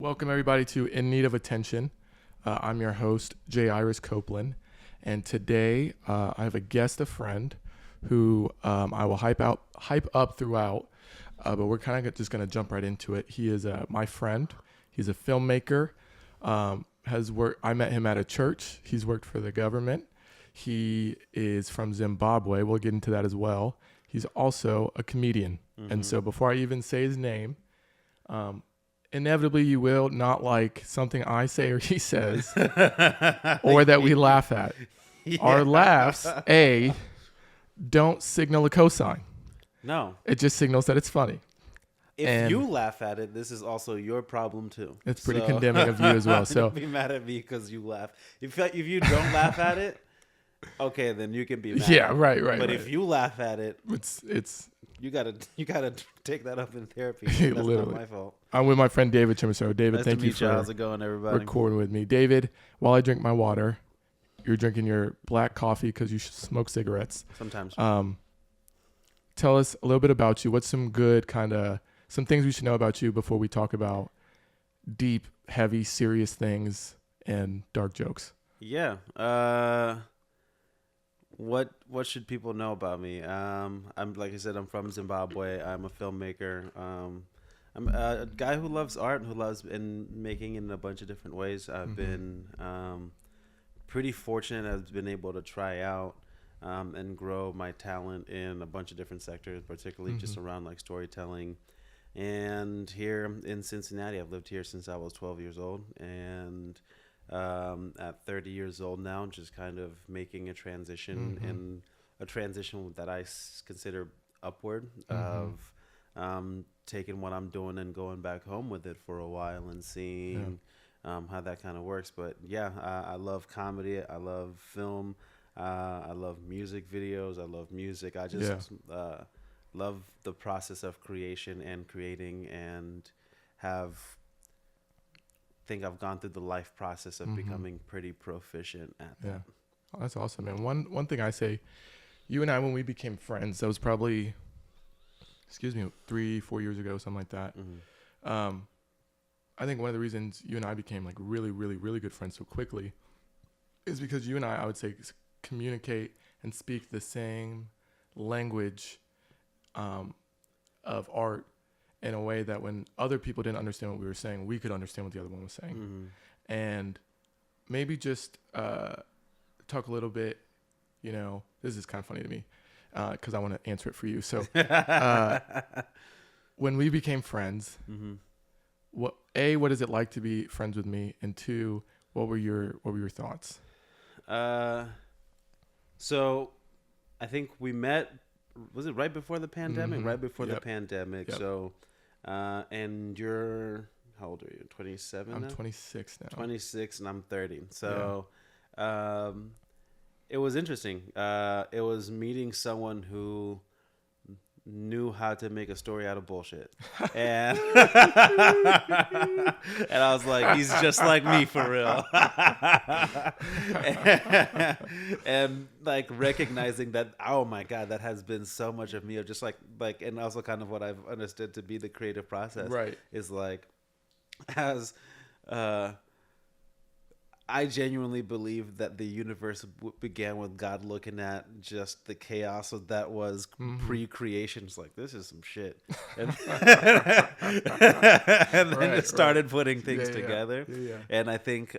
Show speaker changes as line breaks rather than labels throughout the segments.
Welcome, everybody, to In Need of Attention. I'm your host, Jairus Copeland, and today I have a guest, a friend, who I will hype up throughout, but we're kind of just going to jump right into it. He is my friend. He's a filmmaker. I met him at a church. He's worked for the government. He is from Zimbabwe. We'll get into that as well. He's also a comedian. And so before I even say his name, inevitably you will not like something I say or he says or that we laugh at. Yeah. Our laughs, don't signal a cosign.
No.
It just signals that it's funny.
If you laugh at it, this is also your problem too.
It's pretty condemning of you as well. So
don't be mad at me because you laugh. If you don't laugh at it, okay, then you can be mad.
Yeah, right.
But if you laugh at it,
it's
you gotta take that up in therapy. That's
literally
not my fault.
I'm with my friend David Chimiso. David,
Nice
thank
to
you
meet
for
How's it going, everybody?
recording with me. David, while I drink my water, you're drinking your black coffee because you smoke cigarettes.
Sometimes.
Tell us a little bit about you. What's some good some things we should know about you before we talk about deep, heavy, serious things and dark jokes?
Yeah. What should people know about me? I'm like I said, I'm from Zimbabwe. I'm a filmmaker. I'm a guy who loves art, who loves making in a bunch of different ways. I've been pretty fortunate. I've been able to try out and grow my talent in a bunch of different sectors, particularly just around like storytelling. And here in Cincinnati, I've lived here since I was 12 years old, and at 30 years old now, just kind of making a transition and a transition that I consider upward of taking what I'm doing and going back home with it for a while and seeing how that kind of works. But yeah, I love comedy. I love film. I love music videos. I love music. I just love the process of creation and creating, and think I've gone through the life process of becoming pretty proficient at that.
Yeah. Oh, that's awesome, man. One thing I say, you and I, when we became friends, that was probably 3-4 years ago, something like that. I think one of the reasons you and I became like really, really, really good friends so quickly is because you and I would say, communicate and speak the same language of art in a way that when other people didn't understand what we were saying, we could understand what the other one was saying. And maybe just talk a little bit, this is kind of funny to me because I want to answer it for you. So when we became friends, what is it like to be friends with me? And two, what were your thoughts?
So I think we met, was it right before the pandemic? Right before the pandemic.
Yep.
So, and you're, how old are you? 27
I'm
now?
26 now.
26 and I'm 30. So, it was interesting. It was meeting someone who knew how to make a story out of bullshit. And and I was like, he's just like me for real. and like recognizing that, oh my God, that has been so much of me, of just like, and also kind of what I've understood to be the creative process.
Right.
Is like, as I genuinely believe that the universe began with God looking at just the chaos that was pre-creation. It's like, this is some shit. And, then it started putting things together. Yeah. And I think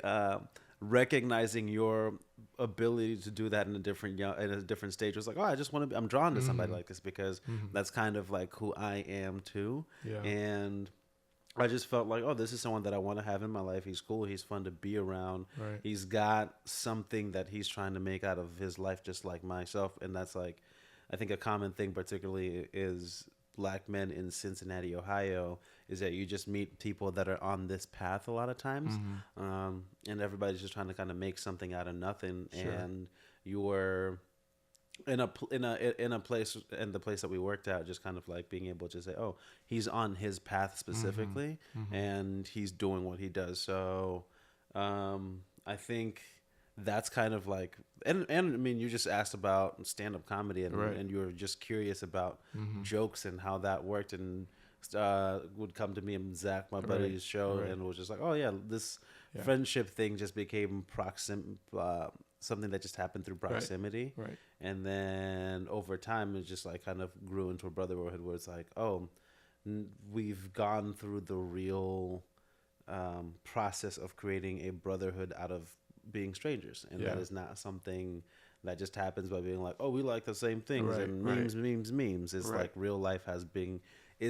recognizing your ability to do that in a different stage was like, oh, I just want to I'm drawn to somebody like this because that's kind of like who I am too. Yeah. And I just felt like, oh, this is someone that I want to have in my life. He's cool. He's fun to be around. Right. He's got something that he's trying to make out of his life, just like myself. And that's like, I think a common thing, particularly is Black men in Cincinnati, Ohio, is that you just meet people that are on this path a lot of times. And everybody's just trying to kind of make something out of nothing. Sure. And you're in a place, in the place that we worked at, just kind of like being able to say, oh, he's on his path specifically, and he's doing what he does. So I think that's kind of like, and I mean, you just asked about stand-up comedy, and you were just curious about jokes and how that worked. And would come to me and Zach, my buddy's show, and was just like, oh yeah, this friendship thing just became something that just happened through proximity.
Right.
And then over time, it just like kind of grew into a brotherhood where it's like, oh, we've gone through the real process of creating a brotherhood out of being strangers. And that is not something that just happens by being like, oh, we like the same things and memes. It's like real life is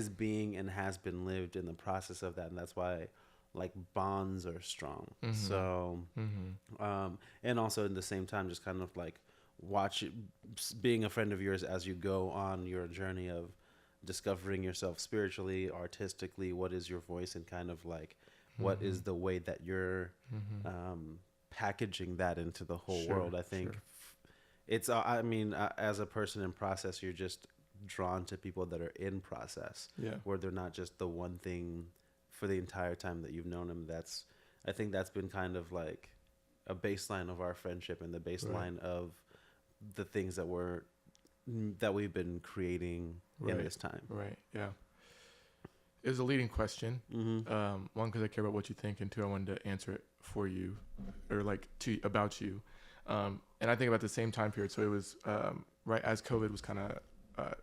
being and has been lived in the process of that. And that's why like bonds are strong. So, and also in the same time, just kind of like being a friend of yours as you go on your journey of discovering yourself spiritually, artistically, what is your voice, and kind of like what is the way that you're packaging that into the whole world. I think it's, I mean, as a person in process, you're just drawn to people that are in process, where they're not just the one thing for the entire time that you've known them. I think that's been kind of like a baseline of our friendship and the baseline of the things that we've been creating in this time.
Right. Yeah. It was a leading question. One, because I care about what you think, and two, I wanted to answer it for you, or like about you. And I think about the same time period. So it was right as COVID was kind of,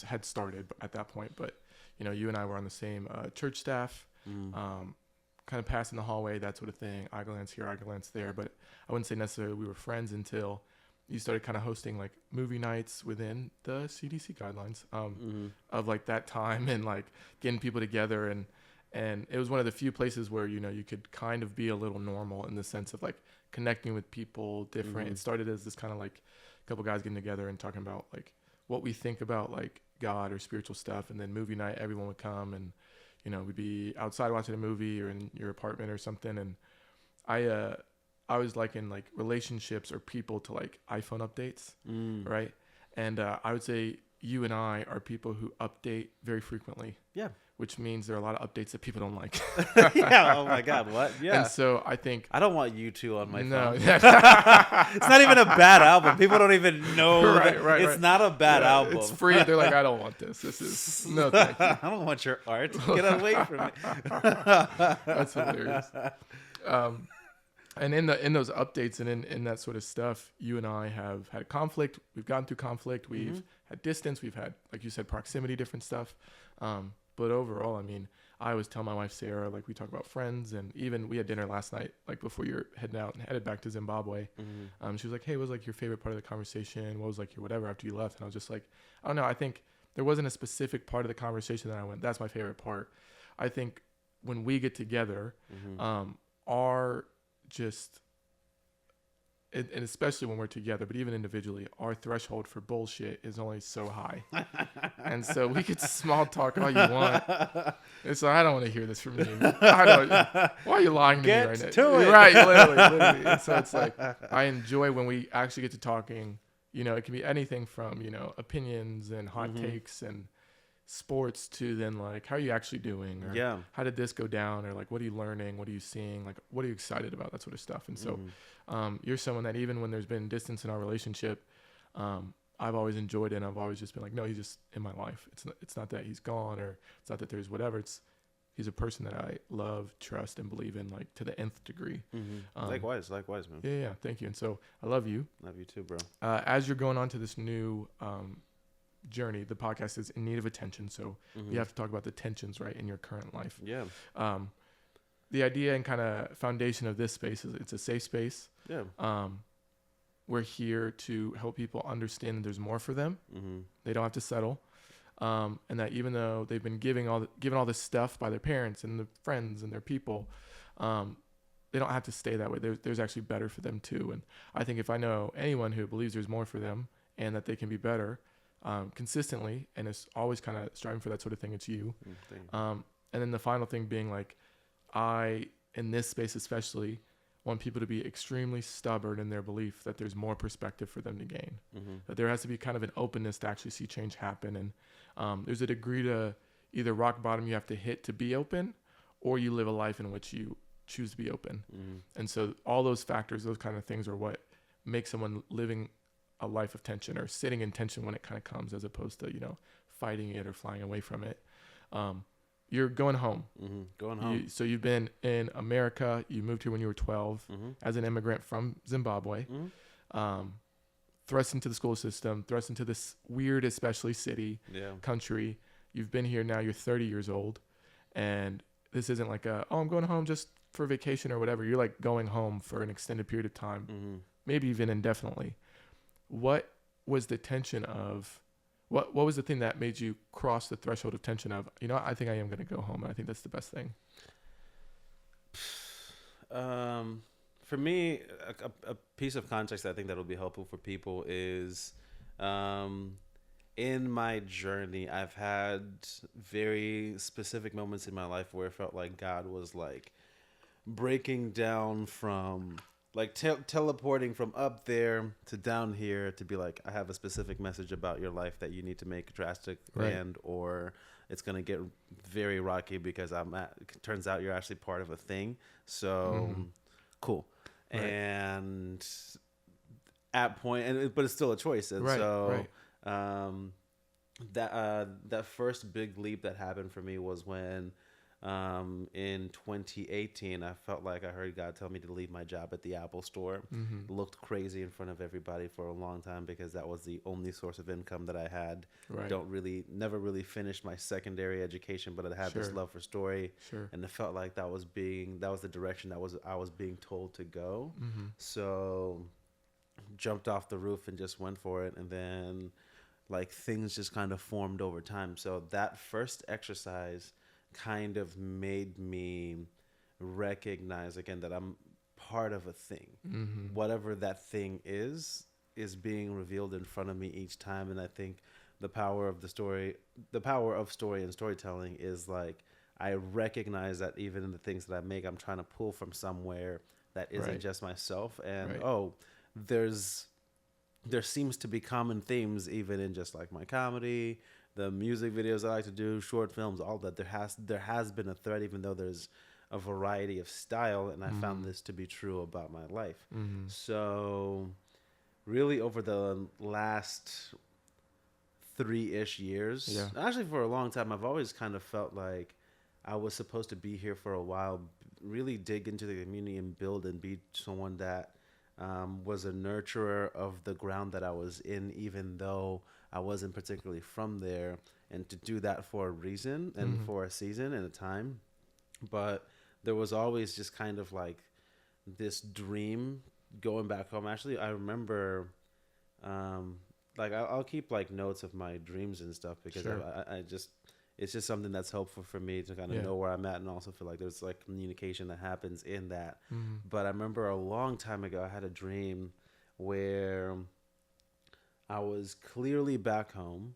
had started at that point. But you and I were on the same church staff, kind of passing the hallway, that sort of thing. I glance here, I glance there. But I wouldn't say necessarily we were friends until you started kind of hosting like movie nights within the CDC guidelines of like that time, and like getting people together. And it was one of the few places where, you could kind of be a little normal in the sense of like connecting with people different. It started as this kind of like a couple guys getting together and talking about like what we think about like God or spiritual stuff. And then movie night, everyone would come, and, we'd be outside watching a movie or in your apartment or something. And I was liking like relationships or people to like iPhone updates, right? And I would say you and I are people who update very frequently. Yeah. Which means there are a lot of updates that people don't like.
Yeah. Oh my God. What? Yeah.
And so I think
I don't want U2 on my phone. It's not even a bad album. People don't even know. It's not a bad album.
It's free. They're like, I don't want this. This is no thank you.
I don't want your art. Get away from me.
That's hilarious. And in those updates and in that sort of stuff, you and I have had conflict. We've gone through conflict. We've had distance. We've had, like you said, proximity, different stuff. But overall, I mean, I always tell my wife, Sarah, like we talk about friends, and even we had dinner last night, like before you're heading out and headed back to Zimbabwe. She was like, hey, what was like your favorite part of the conversation? What was like your whatever after you left? And I was just like, I don't know. I think there wasn't a specific part of the conversation that I went, that's my favorite part. I think when we get together, our just, and especially when we're together, but even individually, our threshold for bullshit is only so high. And so we could small talk all you want. It's like, I don't want to hear this from you. Why are you lying to me right now?
To it.
Right, literally. And so it's like, I enjoy when we actually get to talking. It can be anything from, opinions and hot takes and sports to then like, how are you actually doing? Or how did this go down? Or like, what are you learning? What are you seeing? Like, what are you excited about? That sort of stuff. And so you're someone that even when there's been distance in our relationship, I've always enjoyed it. And I've always just been like, no, he's just in my life. It's not that he's gone, or it's not that there's whatever. He's a person that I love, trust, and believe in, like to the nth degree.
Likewise, man.
Yeah. Thank you. And so I love you.
Love you too, bro.
As you're going on to this new journey, the podcast is in need of attention. So you have to talk about the tensions, right, in your current life.
Yeah.
The idea and kind of foundation of this space is it's a safe space. Yeah. We're here to help people understand that there's more for them. They don't have to settle. And that even though they've been given all this stuff by their parents and their friends and their people, they don't have to stay that way. There's actually better for them too. And I think if I know anyone who believes there's more for them and that they can be better consistently, and is always kind of striving for that sort of thing, it's you. And then the final thing being like, I, in this space especially, want people to be extremely stubborn in their belief that there's more perspective for them to gain. That there has to be kind of an openness to actually see change happen. And there's a degree to either rock bottom you have to hit to be open, or you live a life in which you choose to be open. And so all those factors, those kind of things are what make someone living a life of tension or sitting in tension when it kind of comes, as opposed to, fighting it or flying away from it. you're going home.
Going home.
So you've been in America. You moved here when you were 12 as an immigrant from Zimbabwe. Thrust into the school system, thrust into this weird, especially city, country. You've been here now. You're 30 years old, and this isn't like I'm going home just for vacation or whatever. You're like going home for an extended period of time, maybe even indefinitely. What was the tension of? What was the thing that made you cross the threshold of tension of, I think I am going to go home, and I think that's the best thing?
For me, a piece of context I think that will be helpful for people is, in my journey, I've had very specific moments in my life where it felt like God was like breaking down from like teleporting from up there to down here to be like, I have a specific message about your life that you need to make drastic and or it's going to get very rocky because it turns out you're actually part of a thing. So cool. Right. And at point, but it's still a choice. And that first big leap that happened for me was when in 2018, I felt like I heard God tell me to leave my job at the Apple store. Looked crazy in front of everybody for a long time because that was the only source of income that I had. Never really finished my secondary education, but I had this love for story, and it felt like that was the direction I was being told to go. So jumped off the roof and just went for it, and then like things just kind of formed over time. So that first exercise kind of made me recognize again that I'm part of a thing. Whatever that thing is being revealed in front of me each time. And I think the power of story and storytelling is like, I recognize that even in the things that I make, I'm trying to pull from somewhere that isn't just myself. And there seems to be common themes even in just like my comedy, the music videos I like to do, short films, all that. There has been a thread, even though there's a variety of style, and I found this to be true about my life. So really over the last 3-ish years, actually for a long time, I've always kind of felt like I was supposed to be here for a while, really dig into the community and build and be someone that was a nurturer of the ground that I was in, even though I wasn't particularly from there, and to do that for a reason and for a season and a time. But there was always just kind of like this dream going back home. Actually, I remember, like I'll keep like notes of my dreams and stuff because I just, it's just something that's helpful for me to kind of know where I'm at, and also feel like there's like communication that happens in that. But I remember a long time ago, I had a dream where I was clearly back home,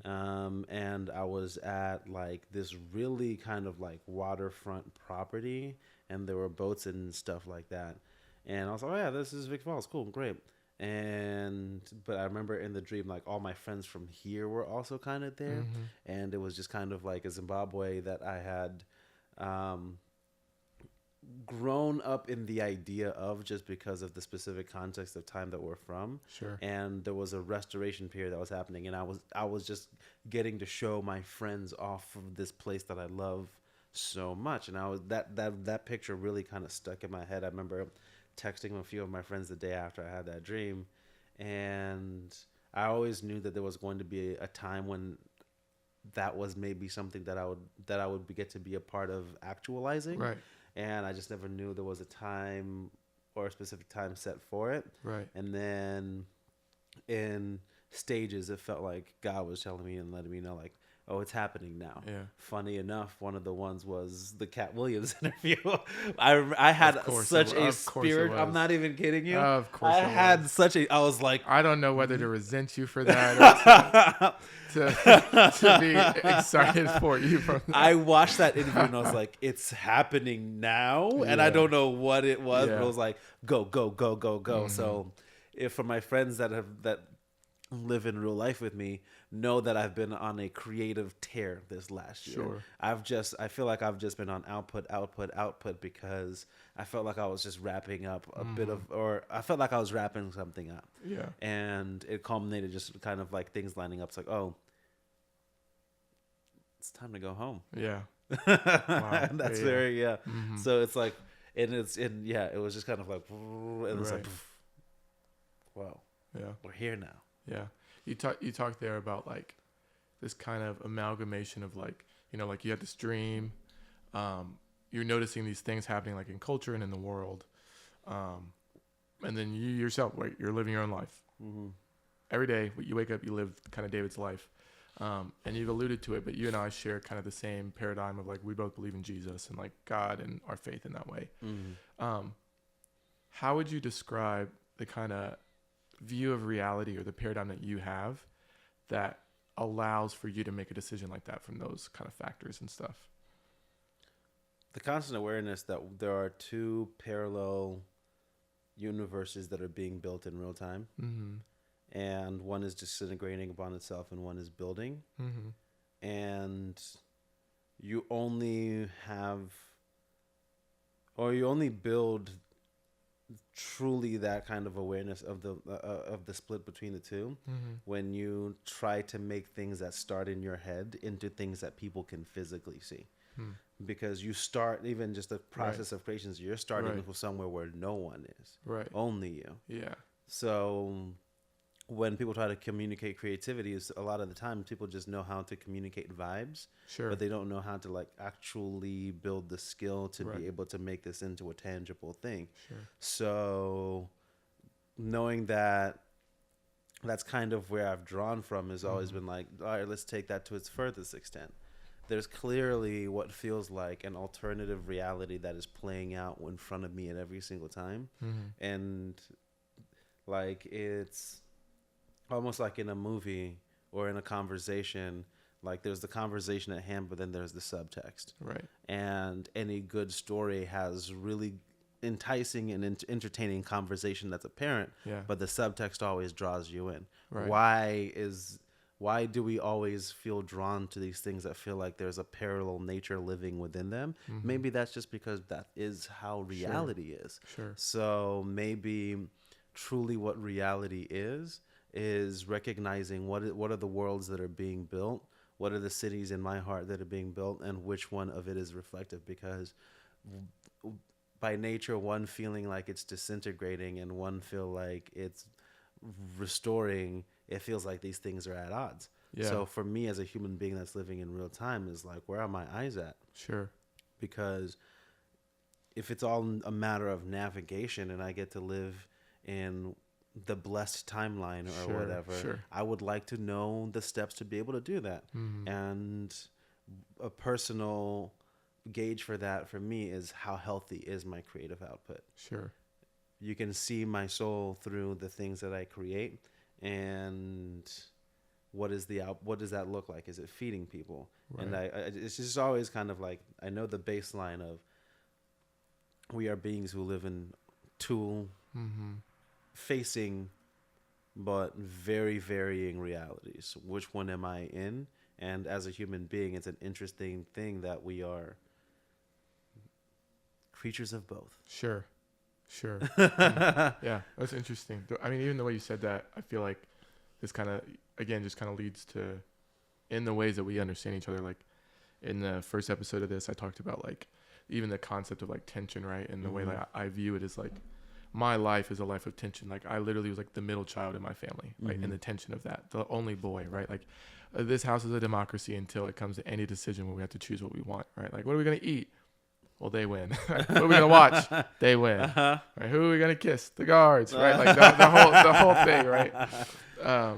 and I was at like this really kind of like waterfront property, and there were boats and stuff like that. And I was like, oh yeah, this is Vic Falls, cool, great. But I remember in the dream, like all my friends from here were also kind of there, and it was just kind of like a Zimbabwe that I had grown up in the idea of, just because of the specific context of time that we're from. And there was a restoration period that was happening, and I was just getting to show my friends off of this place that I love so much. And I was that picture really kind of stuck in my head. I remember texting a few of my friends the day after I had that dream, and I always knew that there was going to be a time when that was maybe something that I would get to be a part of actualizing. And I just never knew there was a time or a specific time set for it. And then in stages, it felt like God was telling me and letting me know, like, oh, it's happening now. Funny enough, one of the ones was the Cat Williams interview. I had such a spirit. I'm not even kidding you.
Of course,
I was like,
I don't know whether to resent you for that or to be excited for you.
I watched that interview and I was like, it's happening now, and I don't know what it was, but it was like, go, go, go, go, go. So, if for my friends that live in real life with me, know that I've been on a creative tear this last year. I feel like I've just been on output because I felt like I was just wrapping up I felt like I was wrapping something up. And it culminated just kind of like things lining up. It's like, oh, it's time to go home.
Wow.
That's very Mm-hmm. So it's like, and it was just kind of like, and it's like, wow,
yeah,
we're here now.
Yeah, you talked there about like this kind of amalgamation of like, like you had this dream, you're noticing these things happening like in culture and in the world, and then you yourself, like, you're living your own life.
Mm-hmm.
Every day you wake up, you live kind of David's life, and you've alluded to it, but you and I share kind of the same paradigm of like we both believe in Jesus and like God and our faith in that way.
Mm-hmm.
How would you describe the kind of view of reality or the paradigm that you have that allows for you to make a decision like that from those kind of factors and stuff?
The constant awareness that there are two parallel universes that are being built in real time. Mm-hmm. And one is disintegrating upon itself and one is building. Mm-hmm. And you only build truly that kind of awareness of the split between the two, mm-hmm. when you try to make things that start in your head into things that people can physically see. Because you start, even just the process of creations, you're starting from somewhere where no one is, only you. Yeah. So when people try to communicate creativity, is a lot of the time people just know how to communicate vibes, but they don't know how to like actually build the skill to be able to make this into a tangible thing. So knowing that, that's kind of where I've drawn from, has always been like, all right, let's take that to its furthest extent. There's clearly what feels like an alternative reality that is playing out in front of me at every single time. Mm-hmm. And like, it's almost like in a movie or in a conversation, like there's the conversation at hand, but then there's the subtext. Right. And any good story has really enticing and entertaining conversation that's apparent, but the subtext always draws you in. Right. Why do we always feel drawn to these things that feel like there's a parallel nature living within them? Mm-hmm. Maybe that's just because that is how reality is. Sure. So maybe truly what reality is recognizing what are the worlds that are being built, what are the cities in my heart that are being built, and which one of it is reflective. Because by nature, one feeling like it's disintegrating and one feel like it's restoring, it feels like these things are at odds. Yeah. So for me as a human being that's living in real time, is like, where are my eyes at? Sure. Because if it's all a matter of navigation and I get to live in the blessed timeline or whatever, I would like to know the steps to be able to do that. Mm-hmm. And a personal gauge for that for me is how healthy is my creative output. Sure. You can see my soul through the things that I create, and what does that look like? Is it feeding people? Right. And it's just always kind of like, I know the baseline of we are beings who live in two facing but very varying realities. Which one am I in? And as a human being, it's an interesting thing that we are creatures of both. Sure. Yeah, that's interesting. I mean, even the way you said that, I feel like this kind of, again, just kind of leads to, in the ways that we understand each other. Like in the first episode of this, I talked about like even the concept of like tension, right? And the way like I view it is like, my life is a life of tension. Like I literally was like the middle child in my family, right? And the tension of that, the only boy, right? Like this house is a democracy until it comes to any decision where we have to choose what we want, right? Like, what are we going to eat? Well, they win. What are we going to watch? They win. Uh-huh. Right? Who are we going to kiss? The guards, right? Like the whole thing, right? I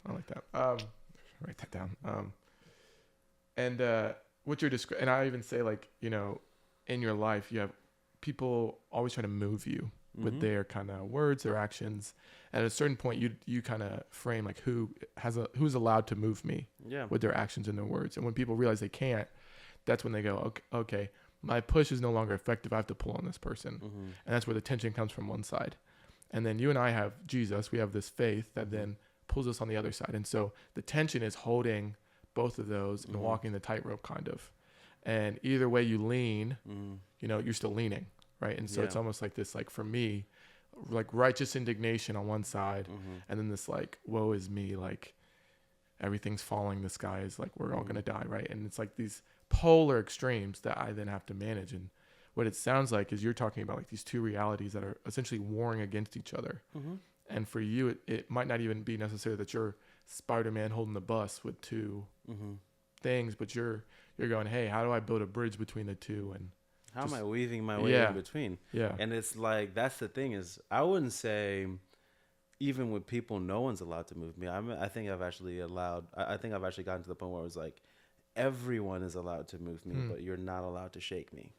like that. Write that down. And what you're describing, and I even say like, in your life, you have people always trying to move you with their kind of words, their actions. And at a certain point, you kind of frame like who's allowed to move me with their actions and their words. And when people realize they can't, that's when they go, okay, my push is no longer effective. I have to pull on this person. And that's where the tension comes from one side. And then you and I have Jesus. We have this faith that then pulls us on the other side. And so the tension is holding both of those and walking the tightrope kind of. And either way you lean, you're still leaning, right? And so it's almost like this, like for me, like righteous indignation on one side, and then this like, woe is me, like everything's falling, the sky is like, we're all going to die, right? And it's like these
polar extremes that I then have to manage. And what it sounds like is you're talking about like these two realities that are essentially warring against each other.
Mm-hmm.
And for you, it might not even be necessary that you're Spider-Man holding the bus with two things, but you're going, hey, how do I build a bridge between the two? And
how am I weaving my way in between?
Yeah.
And it's like, that's the thing is, I wouldn't say, even with people, no one's allowed to move me. I think I've actually gotten to the point where it was like, everyone is allowed to move me, but you're not allowed to shake me.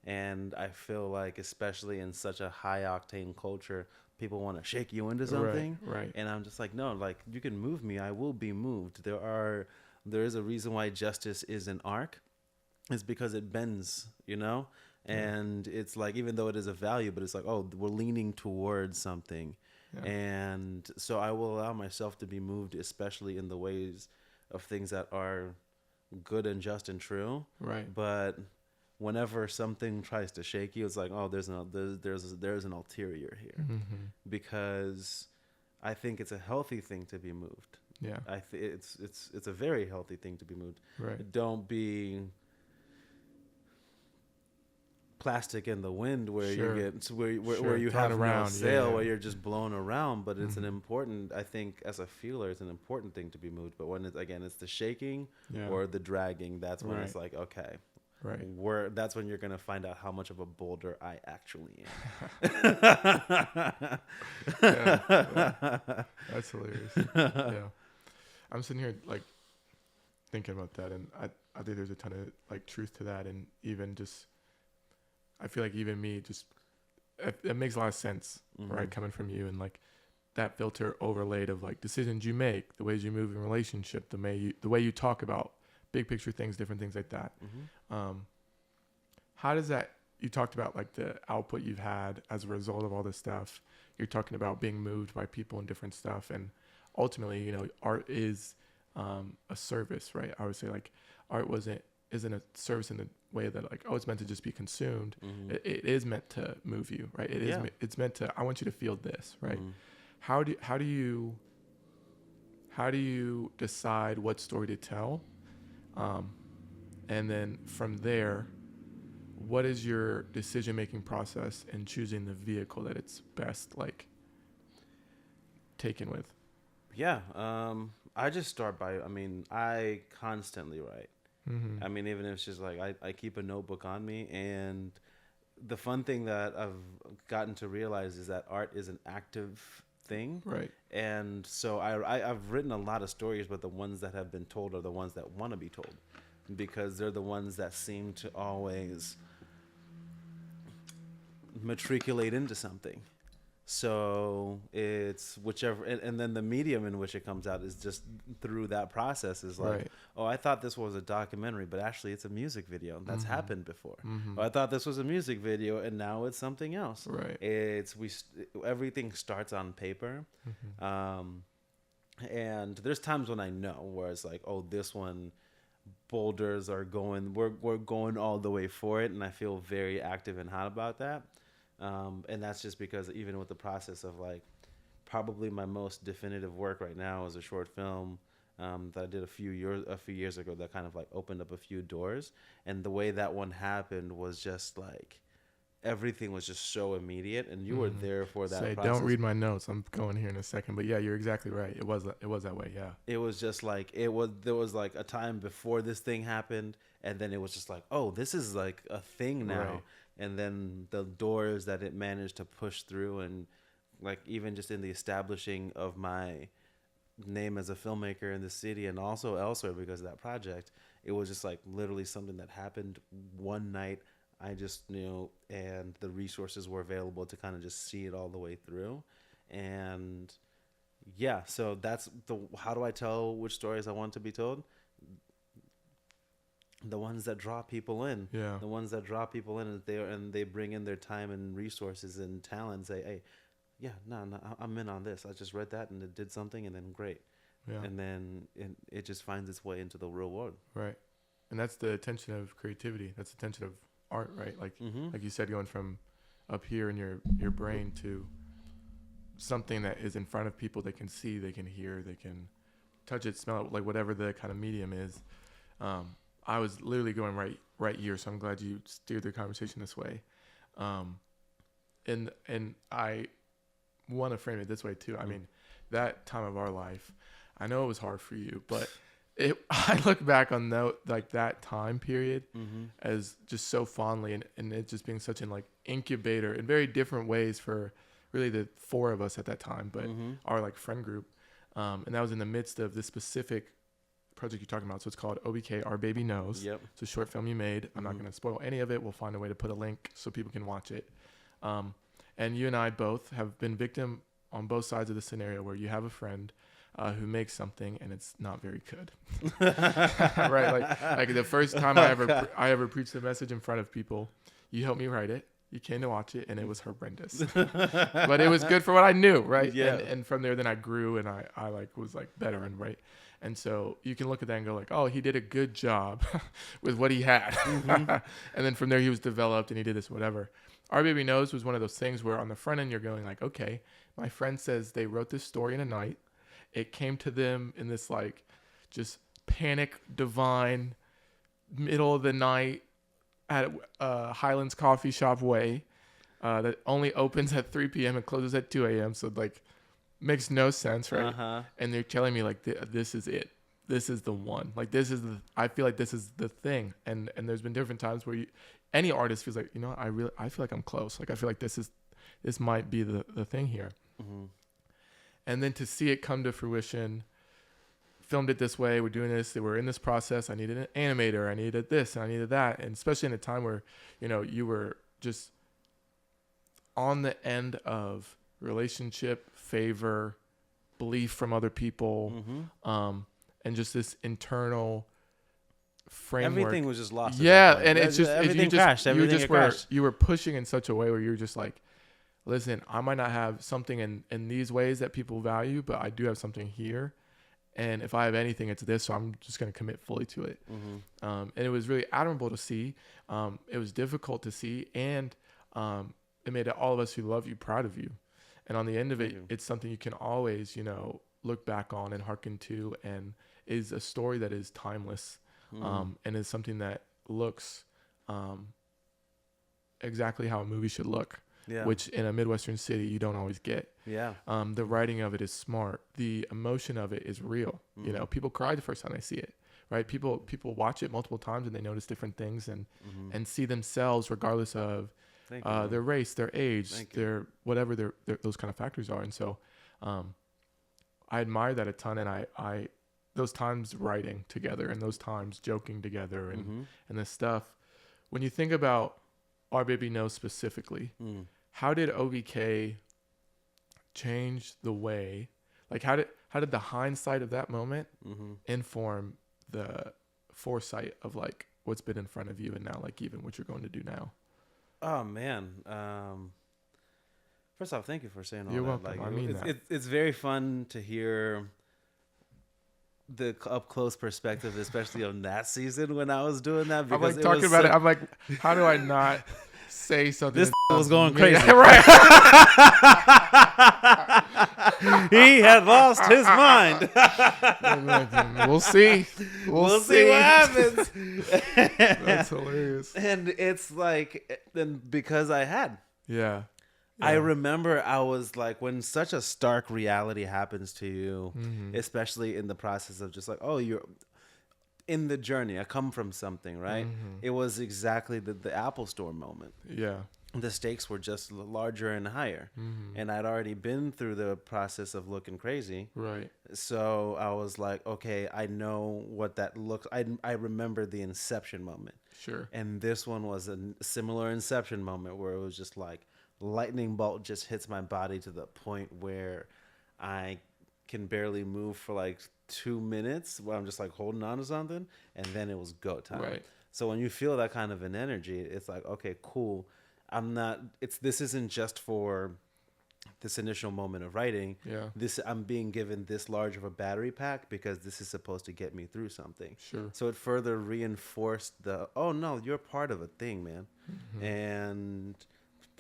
And I feel like, especially in such a high octane culture, people want to shake you into something.
Right.
And I'm just like, no, like, you can move me. I will be moved. There is a reason why justice is an arc. It's because it bends, you know? And it's like, even though it is a value, but it's like, oh, we're leaning towards something. Yeah. And so I will allow myself to be moved, especially in the ways of things that are good and just and true.
Right.
But whenever something tries to shake you, it's like, oh, there's an ulterior here. Because I think it's a healthy thing to be moved.
Yeah.
It's a very healthy thing to be moved.
Right.
Don't be plastic in the wind where you get where you have no sail, where you're just blown around. But it's an important, I think, as a feeler, it's an important thing to be moved. But when it's the shaking or the dragging, that's when it's like, okay, that's when you're gonna find out how much of a boulder I actually am.
That's hilarious. Yeah, I'm sitting here like thinking about that, and I think there's a ton of like truth to that, and even just I feel like even me just it makes a lot of sense, right, coming from you, and like that filter overlaid of like decisions you make, the ways you move in relationship, the way you talk about big picture things, different things like that. How does that, you talked about like the output you've had as a result of all this stuff. You're talking about being moved by people and different stuff. And ultimately, you know, art is a service, right? I would say like art isn't a service in the way that like, oh, it's meant to just be consumed. It is meant to move you, right? It's meant to, I want you to feel this, right? How do you decide what story to tell? And then from there, what is your decision-making process in choosing the vehicle that it's best like taken with?
Yeah. I just start by, I constantly write. I mean, even if it's just like, I keep a notebook on me, and the fun thing that I've gotten to realize is that art is an active thing.
Right.
And so I've written a lot of stories, but the ones that have been told are the ones that want to be told, because they're the ones that seem to always matriculate into something. So it's whichever, and then the medium in which it comes out is just through that process is like, oh, I thought this was a documentary, but actually it's a music video. That's happened before. Oh, I thought this was a music video, and now it's something else.
Right.
Everything starts on paper. And there's times when I know where it's like, oh, this one, boulders are going, we're going all the way for it, and I feel very active and hot about that. And that's just because even with the process of like, probably my most definitive work right now is a short film that I did a few years ago that kind of like opened up a few doors. And the way that one happened was just like, everything was just so immediate, and you were there for that process.
Don't read my notes. I'm going here in a second, but yeah, you're exactly right. It was that way. Yeah.
It was just like, there was like a time before this thing happened, and then it was just like, oh, this is like a thing now. Right. And then the doors that it managed to push through, and like even just in the establishing of my name as a filmmaker in the city and also elsewhere because of that project, it was just like literally something that happened one night. I just knew, and the resources were available to kind of just see it all the way through. And yeah, so that's how do I tell which stories I want to be told? The ones that draw people in.
Yeah. The
ones that draw people in, and they bring in their time and resources and talent, say, hey, yeah, no, I'm in on this. I just read that and it did something, and then great. Yeah. And then it just finds its way into the real world.
Right. And that's the tension of creativity. That's the tension of art, right? Like like you said, going from up here in your brain to something that is in front of people they can see, they can hear, they can touch it, smell it, like whatever the kind of medium is. I was literally going right here, so I'm glad you steered the conversation this way. And I want to frame it this way too. I mean, that time of our life, I know it was hard for you, but I look back on that time period as just so fondly, and it just being such an like incubator in very different ways for really the four of us at that time, but our like friend group. And that was in the midst of this specific project you're talking about. So it's called OBK, Our Baby Knows.
Yep.
It's a short film you made. I'm not going to spoil any of it. We'll find a way to put a link so people can watch it. And you and I both have been victim on both sides of the scenario where you have a friend who makes something and it's not very good. Right? Like the first time I ever preached a message in front of people, you helped me write it. You came to watch it, and it was horrendous. But it was good for what I knew, right?
Yeah.
And from there, then I grew, and I like was like better, and right. And so you can look at that and go like, oh, he did a good job with what he had. And then from there, he was developed, and he did this, whatever. Our Baby Knows was one of those things where on the front end, you're going like, okay, my friend says they wrote this story in a night. It came to them in this like just panic, divine, middle of the night, at Highlands Coffee Shop way that only opens at 3 p.m. and closes at 2 a.m. So like makes no sense, right? And they're telling me like this is it. This is the one. Like I feel like this is the thing. And there's been different times where any artist feels like, I feel like I'm close. Like I feel like this might be the thing here. And then to see it come to fruition, filmed it this way, we're doing this, we're in this process, I needed an animator, I needed this, and I needed that. And especially in a time where, you were just on the end of relationship, favor, belief from other people, and just this internal framework.
Everything was just lost.
Yeah, and it's just
everything crashed.
You were pushing in such a way where you're just like, listen, I might not have something in these ways that people value, but I do have something here. And if I have anything, it's this. So I'm just going to commit fully to it. And it was really admirable to see. It was difficult to see. And it made all of us who love you proud of you. And on the end of it, it's something you can always, look back on and hearken to, and is a story that is timeless, and is something that looks exactly how a movie should look. Yeah. Which in a Midwestern city you don't always get. Yeah. The writing of it is smart. The emotion of it is real. People cry the first time they see it, right? People watch it multiple times and they notice different things and see themselves regardless of their race, their age, their whatever their those kind of factors are. And so, I admire that a ton. And I those times writing together and those times joking together and this stuff. When you think about Our Baby Knows specifically. How did OBK change the way, like how did the hindsight of that moment inform the foresight of like what's been in front of you and now like even what you're going to do now?
Oh man. First off, thank you for saying all
You're
that.
welcome.
Like,
I mean that.
It's very fun to hear the up close perspective, especially on that season when I was doing that.
Because I'm like talking about it. I'm like, how do I not say something?
This was going crazy.
Right.
He had lost his mind.
We'll see.
We'll see what happens.
That's hilarious.
And it's like, then because I had.
Yeah.
I remember I was like, when such a stark reality happens to you, especially in the process of just like, oh, you're in the journey. I come from something, right? It was exactly the Apple Store moment. Yeah. The stakes were just larger and higher. And I'd already been through the process of looking crazy. Right. So I was like, okay, I know what that looks. I remember the inception moment. Sure. And this one was a similar inception moment where it was just like, lightning bolt just hits my body to the point where I can barely move for like 2 minutes where I'm just like holding on to something, and then it was go time. Right. So when you feel that kind of an energy, it's like, okay, cool. This isn't just for this initial moment of writing. Yeah. I'm being given this large of a battery pack because this is supposed to get me through something. Sure. So it further reinforced oh no, you're part of a thing, man. And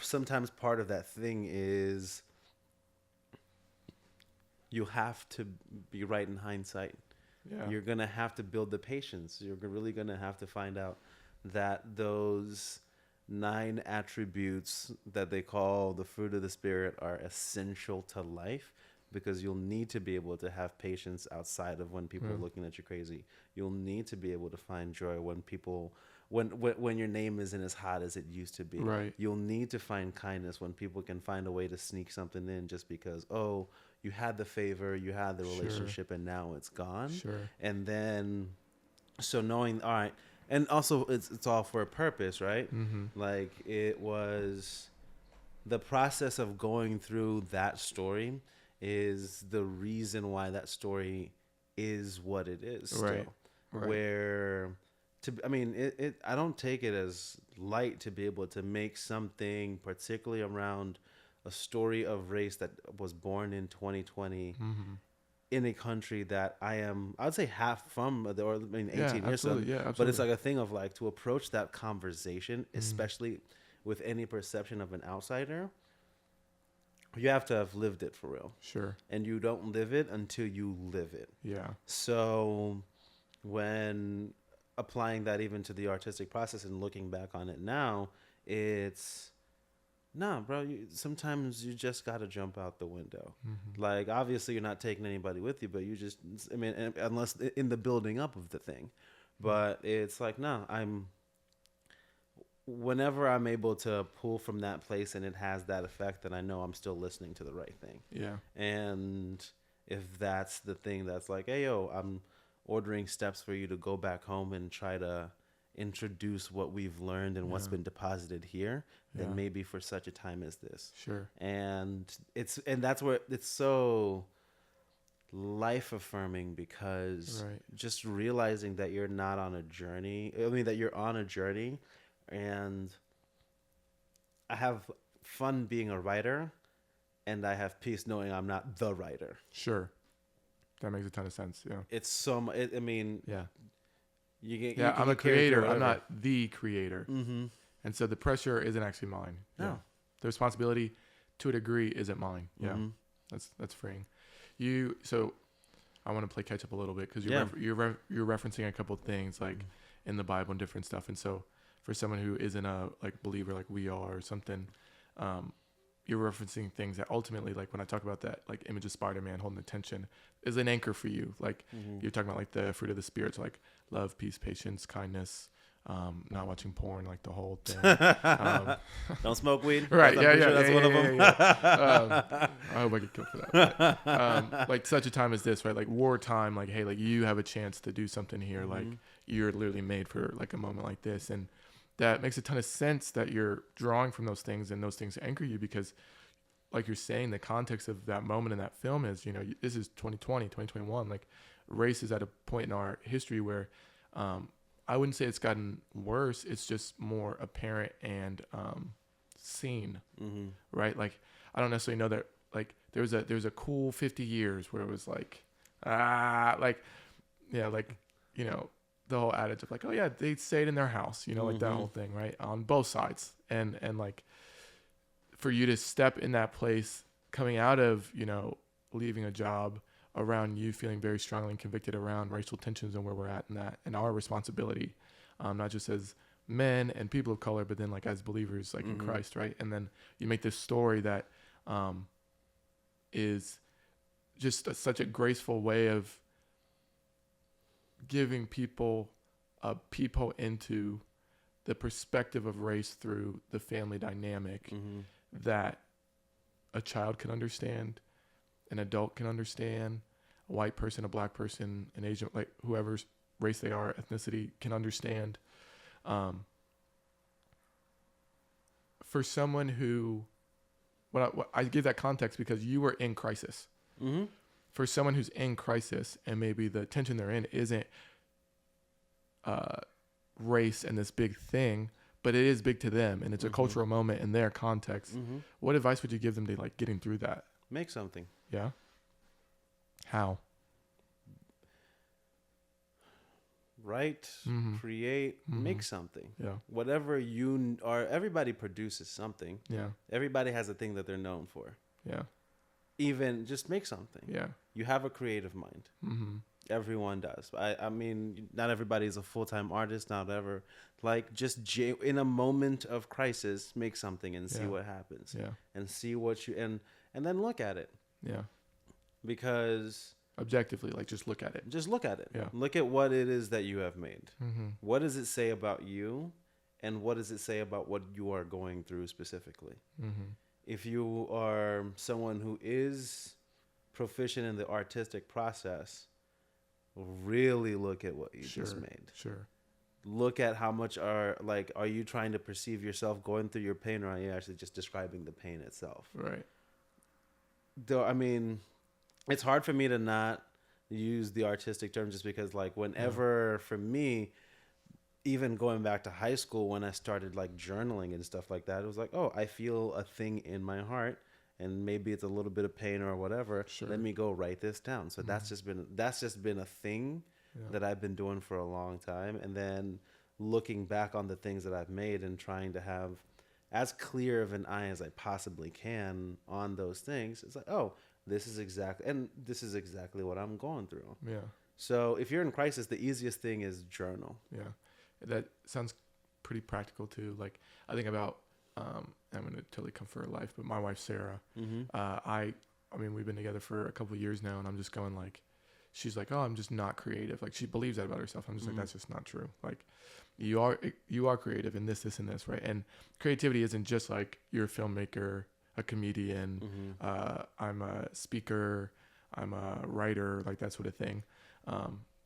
sometimes part of that thing is you have to be right in hindsight.
Yeah.
You're going to have to build the patience. You're really going to have to find out that those 9 attributes that they call the fruit of the Spirit are essential to life, because you'll need to be able to have patience outside of when people are looking at you crazy. You'll need to be able to find joy when people, when your name isn't as hot as it used to be.
Right.
You'll need to find kindness when people can find a way to sneak something in just because, oh, you had the favor, you had the relationship, and now it's gone.
Sure.
And then, so knowing, all right, and also it's all for a purpose, right?
Mm-hmm.
Like, it was the process of going through that story is the reason why that story is what it is still.
Right.
Where I don't take it as light to be able to make something particularly around a story of race that was born in 2020 in a country that I'd say half from, or 18 years old. Yeah, absolutely. But it's like a thing of like, to approach that conversation, especially with any perception of an outsider, you have to have lived it for real.
Sure.
And you don't live it until you live it.
Yeah.
So when applying that even to the artistic process and looking back on it now, it's, nah, bro, sometimes you just got to jump out the window. Mm-hmm. Like, obviously you're not taking anybody with you, but you just, I mean, unless in the building up of the thing. But it's like, no, whenever I'm able to pull from that place and it has that effect, then I know I'm still listening to the right thing.
Yeah.
And if that's the thing that's like, hey, yo, I'm ordering steps for you to go back home and try to introduce what we've learned and what's been deposited here, then maybe for such a time as this.
Sure.
And that's where it's so life affirming, because just realizing that you're not on a journey, that you're on a journey. And I have fun being a writer, and I have peace knowing I'm not the writer.
Sure. That makes a ton of sense. Yeah.
It's so,
yeah.
I'm
a creator. I'm not the creator.
Mm-hmm.
And so the pressure isn't actually mine.
No.
Yeah. The responsibility to a degree isn't mine. Yeah. Mm-hmm. That's freeing. So I want to play catch up a little bit, because you're referencing a couple of things like in the Bible and different stuff. And so for someone who isn't a believer like we are or something, you're referencing things that ultimately, like when I talk about that like image of Spider-Man holding the tension, is an anchor for you. Like you're talking about like the fruit of the Spirit, so like love, peace, patience, kindness, not watching porn, like the whole thing.
Don't smoke weed.
Right.
That's one of them.
I hope I get killed for that. But, like such a time as this, right? Like wartime, like, hey, like you have a chance to do something here. Like you're literally made for like a moment like this. And that makes a ton of sense that you're drawing from those things, and those things anchor you, because like you're saying, the context of that moment in that film is, this is 2020, 2021. Like race is at a point in our history where I wouldn't say it's gotten worse. It's just more apparent and seen, right? Like I don't necessarily know that. Like there's a cool 50 years where it was like, the whole adage of like, oh yeah, they stayed in their house, like that whole thing, right? On both sides. And like for you to step in that place coming out of, leaving a job around you feeling very strongly and convicted around racial tensions and where we're at in that, and our responsibility, not just as men and people of color, but then like as believers, like in Christ, right? And then you make this story that is just such a graceful way of giving people a peephole into the perspective of race through the family dynamic that a child can understand, an adult can understand, a white person, a black person, an Asian, like whoever's race they are, ethnicity, can understand. For someone who, I give that context because you were in crisis. For someone who's in crisis, and maybe the tension they're in isn't race and this big thing, but it is big to them, and it's a cultural moment in their context. What advice would you give them to like getting through that?
Make something.
Yeah. How?
Write, create, make something.
Yeah.
Whatever you are, everybody produces something.
Yeah.
Everybody has a thing that they're known for.
Yeah.
Even just make something.
Yeah.
You have a creative mind. Everyone does. I mean, not everybody's a full-time artist, not ever. Like, just in a moment of crisis, make something and see what happens.
Yeah.
And see what you, and then look at it.
Yeah.
Because
objectively, like, just look at it.
Just look at it.
Yeah.
Look at what it is that you have made.
Mm-hmm.
What does it say about you? And what does it say about what you are going through specifically?
Mm-hmm.
If you are someone who is proficient in the artistic process, really look at what you just made.
Sure.
Look at how much are you trying to perceive yourself going through your pain, or are you actually just describing the pain itself?
Right.
Though, I mean, it's hard for me to not use the artistic term, just because, like, whenever, for me, even going back to high school, when I started, like, journaling and stuff like that, it was like, oh, I feel a thing in my heart, and maybe it's a little bit of pain or whatever.
Sure.
Let me go write this down. So that's just been a thing that I've been doing for a long time. And then looking back on the things that I've made and trying to have as clear of an eye as I possibly can on those things. It's like, oh, this is exactly what I'm going through.
Yeah.
So if you're in crisis, the easiest thing is journal.
Yeah. That sounds pretty practical too. Like, I think about, I'm going to totally come for her life, but my wife, Sarah, I mean, we've been together for a couple of years now, and I'm just going, like, she's like, oh, I'm just not creative. Like, she believes that about herself. I'm just like, that's just not true. Like, you are creative in this, and this, right? And creativity isn't just like you're a filmmaker, a comedian, I'm a speaker, I'm a writer, like that sort of thing.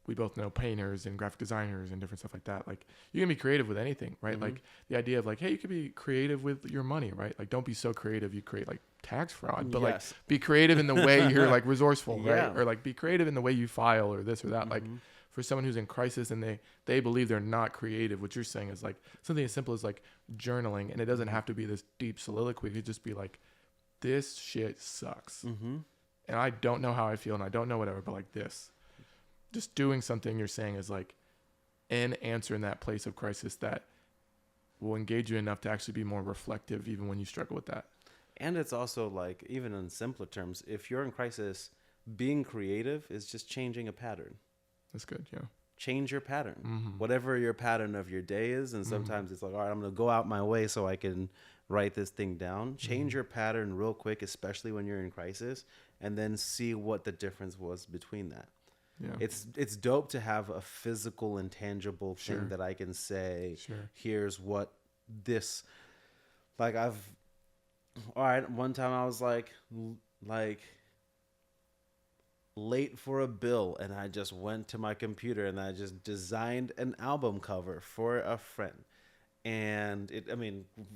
We both know painters and graphic designers and different stuff like that. Like, you can be creative with anything, right? Like, the idea of, like, hey, you could be creative with your money, right? Like, don't be so creative you create, like, tax fraud, but like, be creative in the way you're, like, resourceful, right? Or, like, be creative in the way you file, or this or that. Like, for someone who's in crisis and they believe they're not creative, what you're saying is, like, something as simple as, like, journaling, and it doesn't have to be this deep soliloquy. It could just be like, this shit sucks, and I don't know how I feel, and I don't know whatever, but, like, this. Just doing something, you're saying, is like an answer in that place of crisis that will engage you enough to actually be more reflective even when you struggle with that.
And it's also, like, even in simpler terms, if you're in crisis, being creative is just changing a pattern.
That's good. Yeah.
Change your pattern, whatever your pattern of your day is. And sometimes it's like, all right, I'm going to go out my way so I can write this thing down. Change your pattern real quick, especially when you're in crisis, and then see what the difference was between that. Yeah. It's dope to have a physical and tangible thing that I can say, here's what this, like, all right, one time I was like late for a bill, and I just went to my computer and I just designed an album cover for a friend. And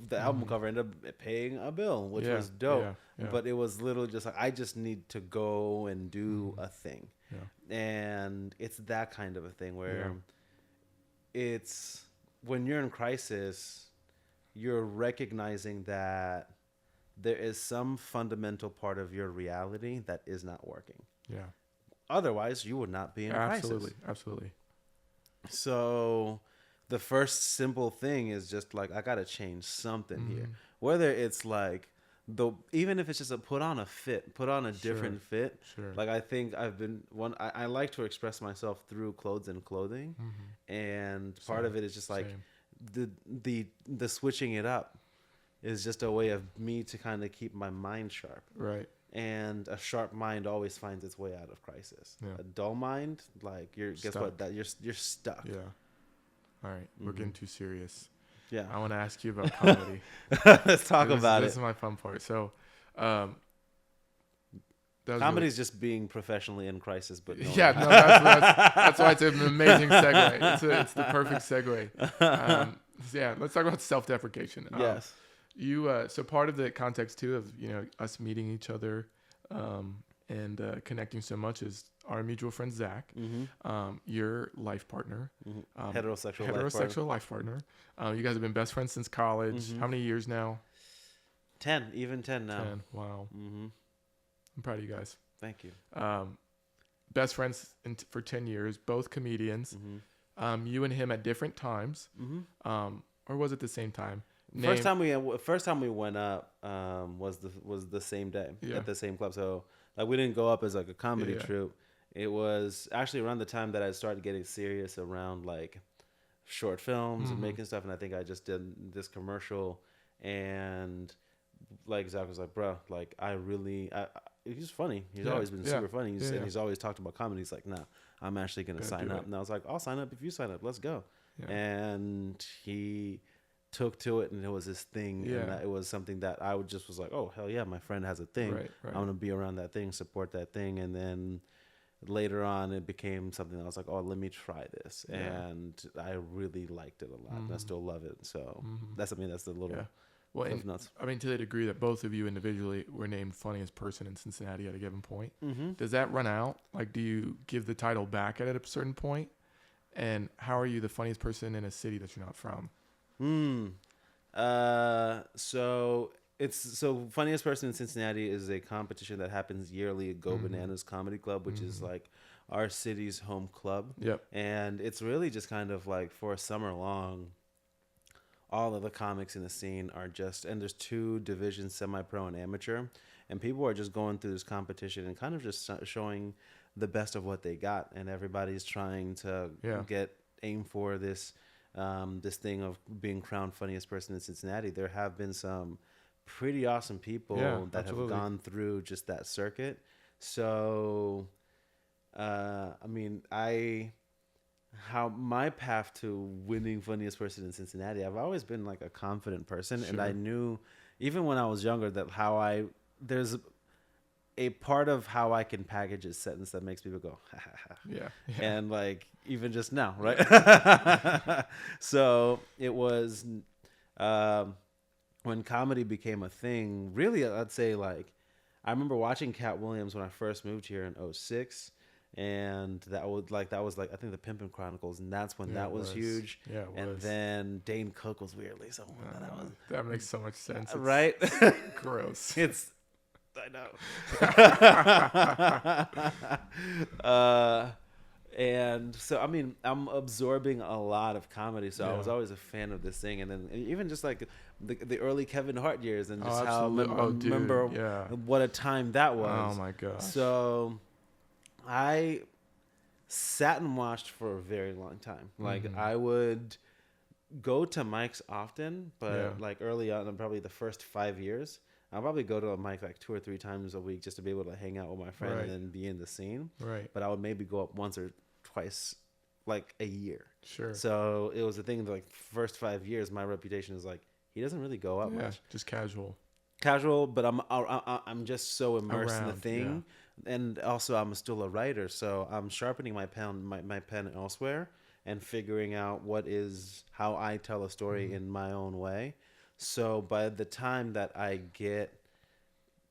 the album cover ended up paying a bill, which was dope. But it was literally just like, I just need to go and do a thing. And it's that kind of a thing where it's, when you're in crisis, you're recognizing that there is some fundamental part of your reality that is not working. Yeah. Otherwise, you would not be in crisis.
Absolutely.
So the first simple thing is just like, I got to change something here. Whether it's like, even if it's just put on a different fit. Like, I think I like to express myself through clothes and clothing. And part of it is just like the switching it up is just a way of me to kind of keep my mind sharp. Right. And a sharp mind always finds its way out of crisis. Yeah. A dull mind, like, you're stuck. Yeah. All right. We're getting too serious. Yeah.
I want to ask you about comedy.
Let's talk about it.
This is my fun part. So,
comedy is just being professionally in crisis, but no.
Yeah, no, that's why it's an amazing segue. It's the perfect segue. Yeah, let's talk about self-deprecation.
Yes.
So part of the context too of, us meeting each other, and connecting so much is our mutual friend Zach, your life partner,
heterosexual
life partner. You guys have been best friends since college. How many years now?
10 now.
10. Wow. I'm proud of you guys.
Thank you.
Best friends for 10 years, both comedians. You and him at different times, or was it the same time?
First time we went up was the same day at the same club. So, like, we didn't go up as like a comedy troupe. it was actually around the time that I started getting serious around like short films and making stuff. And I think I just did this commercial, and like Zach was like, bro, like he's funny. He's always been super funny. And he's always talked about comedy. He's like, nah, I'm actually going to sign up. And I was like, I'll sign up if you sign up. Let's go. Yeah. And he took to it, and it was his thing. And that it was something that I was like, oh, hell yeah, my friend has a thing. Right. I'm going to be around that thing, support that thing. And then later on, it became something that I was like, oh, let me try this. Yeah. And I really liked it a lot. And I still love it. So that's the little... Yeah.
Well, I mean, to the degree that both of you individually were named funniest person in Cincinnati at a given point, does that run out? Like, do you give the title back at a certain point? And how are you the funniest person in a city that you're not from?
So funniest person in Cincinnati is a competition that happens yearly at Go Bananas Comedy Club, which is like our city's home club. Yep. And it's really just kind of like for a summer long, all of the comics in the scene are and there's 2 divisions, semi-pro and amateur, and people are just going through this competition and kind of just showing the best of what they got, and everybody's trying to aim for this this thing of being crowned funniest person in Cincinnati. There have been some pretty awesome people that have gone through just that circuit. So, I mean, how my path to winning funniest person in Cincinnati, I've always been like a confident person. Sure. And I knew even when I was younger that there's a part of how I can package a sentence that makes people go, ha, ha, ha. Yeah. And like, even just now, right? So it was, when comedy became a thing, really, I'd say like, I remember watching Cat Williams when I first moved here in 2006. And that was like I think the Pimpin' Chronicles, and that's when that was huge. Yeah, it was. And then Dane Cook was weirdly someone
that makes so much sense. It's
right?
Gross.
I know. And so I mean, I'm absorbing a lot of comedy, so I was always a fan of this thing. And then even just like the early Kevin Hart years, and just how I remember what a time that was.
Oh my gosh.
So I sat and watched for a very long time. Like I would go to mics often, but like early on, probably the first 5 years, I'll probably go to a mic like 2 or 3 times a week just to be able to hang out with my friend and then be in the scene. Right. But I would maybe go up once or twice like a year. Sure. So it was a thing that like first 5 years, my reputation is like, he doesn't really go up much.
Just casual,
but I'm just so immersed in the thing. Yeah. And also, I'm still a writer, so I'm sharpening my pen elsewhere and figuring out how I tell a story in my own way. So by the time that I get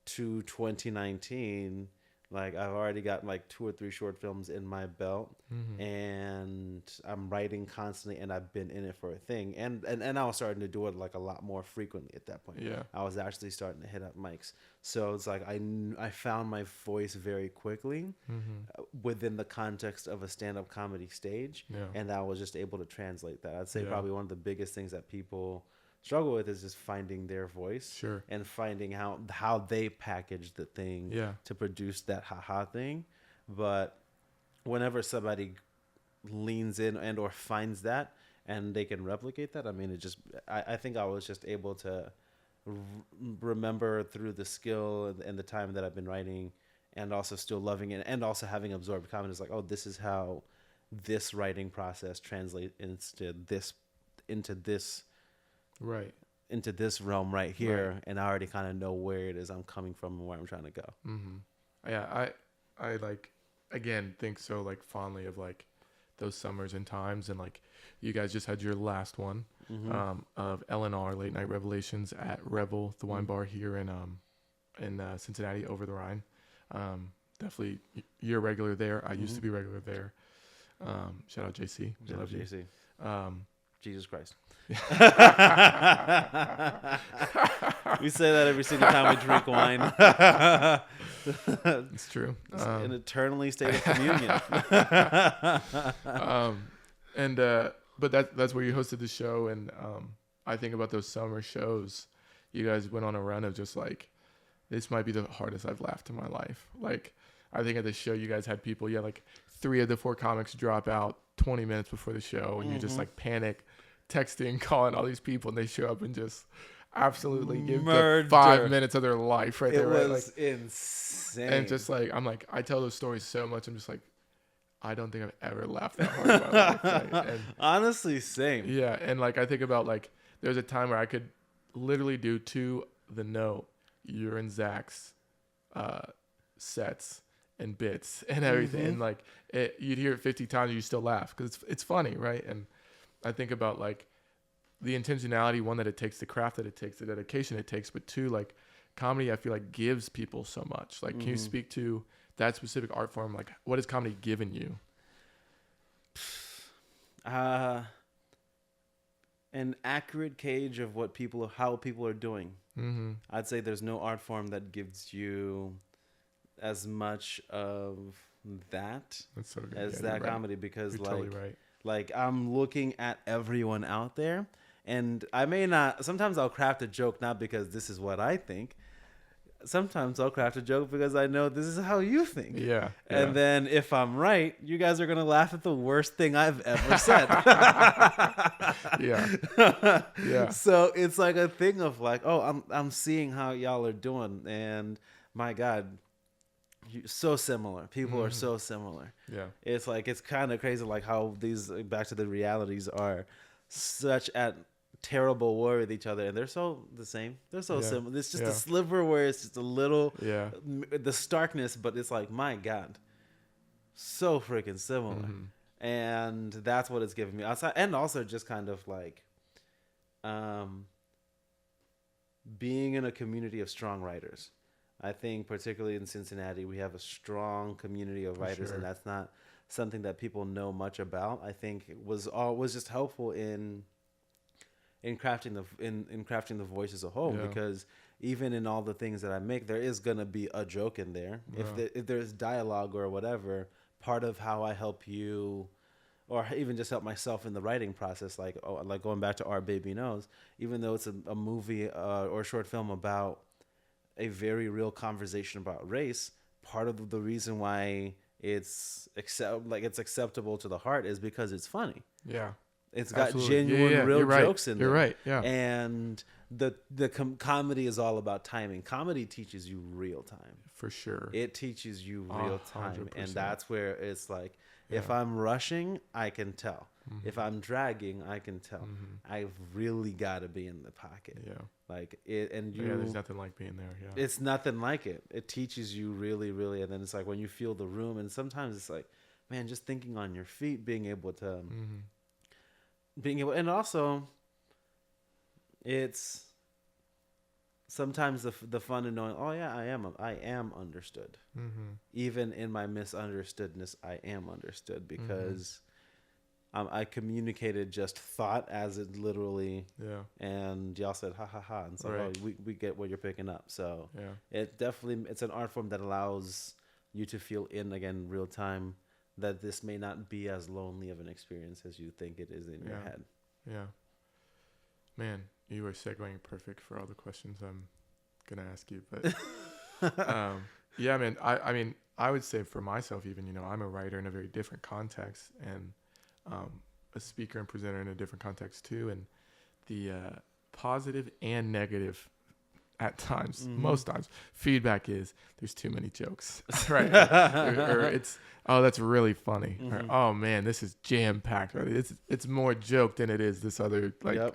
to 2019, like I've already got like 2 or 3 short films in my belt, and I'm writing constantly, and I've been in it for a thing, and I was starting to do it like a lot more frequently at that point. Yeah, I was actually starting to hit up mics, so it's like I found my voice very quickly within the context of a stand-up comedy stage, and I was just able to translate that. I'd say probably one of the biggest things that people struggle with is just finding their voice, and finding how they package the thing to produce that haha thing. But whenever somebody leans in and or finds that and they can replicate that, I mean, I think I was just able to remember through the skill and the time that I've been writing, and also still loving it, and also having absorbed comedy, is like, oh, this is how this writing process translates into this realm right here, and I already kind of know where it is I'm coming from and where I'm trying to go.
Yeah, I like, again, think so like fondly of like those summers and times, and like you guys just had your last one of L&R, Late Night Revelations at Revel, the wine bar here in Cincinnati over the Rhine. Definitely you're regular there. I used to be regular there. Shout out JC.
Shout out JC. Jesus Christ. We say that every single time we drink wine.
It's true.
It's an eternally state of communion.
But that's where you hosted the show, and I think about those summer shows. You guys went on a run of just like, this might be the hardest I've laughed in my life. Like, I think at the show you guys had people, like 3 of the 4 comics drop out 20 minutes before the show, and you just like panic, texting, calling all these people, and they show up and just absolutely give the 5 minutes of their life right there.
It was
like,
insane.
And just like, I'm like, I tell those stories so much. I'm just like, I don't think I've ever laughed that hard in my life. Right? And,
honestly, same.
Yeah. And like, I think about like, there's a time where I could literally do to the note, you're in Zach's sets and bits and everything. And like, you'd hear it 50 times, you still laugh because it's funny. Right. And I think about like, the intentionality, one, that it takes, the craft that it takes, the dedication it takes, but 2, like comedy, I feel like gives people so much. Like, can you speak to that specific art form? Like, what has comedy given you?
An accurate gauge of how people are doing. I'd say there's no art form that gives you as much of that as that comedy, because
you're totally right.
Like I'm looking at everyone out there. And I may not, sometimes I'll craft a joke, not because this is what I think. Sometimes I'll craft a joke because I know this is how you think.
Yeah.
And then if I'm right, you guys are going to laugh at the worst thing I've ever said.
Yeah.
So it's like a thing of like, oh, I'm seeing how y'all are doing. And my God, so similar. People are so similar.
Yeah.
It's like, it's kind of crazy like how these, back to the realities, are such at terrible war with each other, and they're so the same. They're so similar. It's just a sliver where it's just a little the starkness, but it's like, my God, so freaking similar. And that's what it's given me outside, and also just kind of like being in a community of strong writers. I think particularly in Cincinnati we have a strong community of writers, and that's not something that people know much about. I think it was just helpful in crafting the voice as a whole, because even in all the things that I make, there is gonna be a joke in there. If there's dialogue or whatever, part of how I help you, or even just help myself in the writing process, like going back to Our Baby Knows, even though it's a movie or a short film about a very real conversation about race, part of the reason why it's acceptable to the heart is because it's funny.
Yeah.
It's got genuine, real jokes in there.
You're right. Yeah.
And the comedy is all about timing. Comedy teaches you real time.
For sure.
It teaches you real time.
100%.
And that's where it's like, if I'm rushing, I can tell. If I'm dragging, I can tell. I've really got to be in the pocket. Yeah. Like it, and
there's nothing like being there. Yeah.
It's nothing like it. It teaches you really, really. And then it's like when you feel the room, and sometimes it's like, man, just thinking on your feet, being able, and also it's sometimes the fun of knowing, oh yeah, I am understood. Even in my misunderstoodness, I am understood, because I communicated just thought as it literally, and y'all said ha ha ha, and so we get what you're picking up. So it's an art form that allows you to feel in, again, real time, that this may not be as lonely of an experience as you think it is in your head.
Yeah. Man, you were segueing perfect for all the questions I'm going to ask you. But yeah, man, I mean, I would say for myself even, I'm a writer in a very different context, and a speaker and presenter in a different context too. And the positive and negative at times, most times, feedback is there's too many jokes, right? or it's, oh, that's really funny. Or, oh man, this is jam packed. Right? It's more joke than it is this other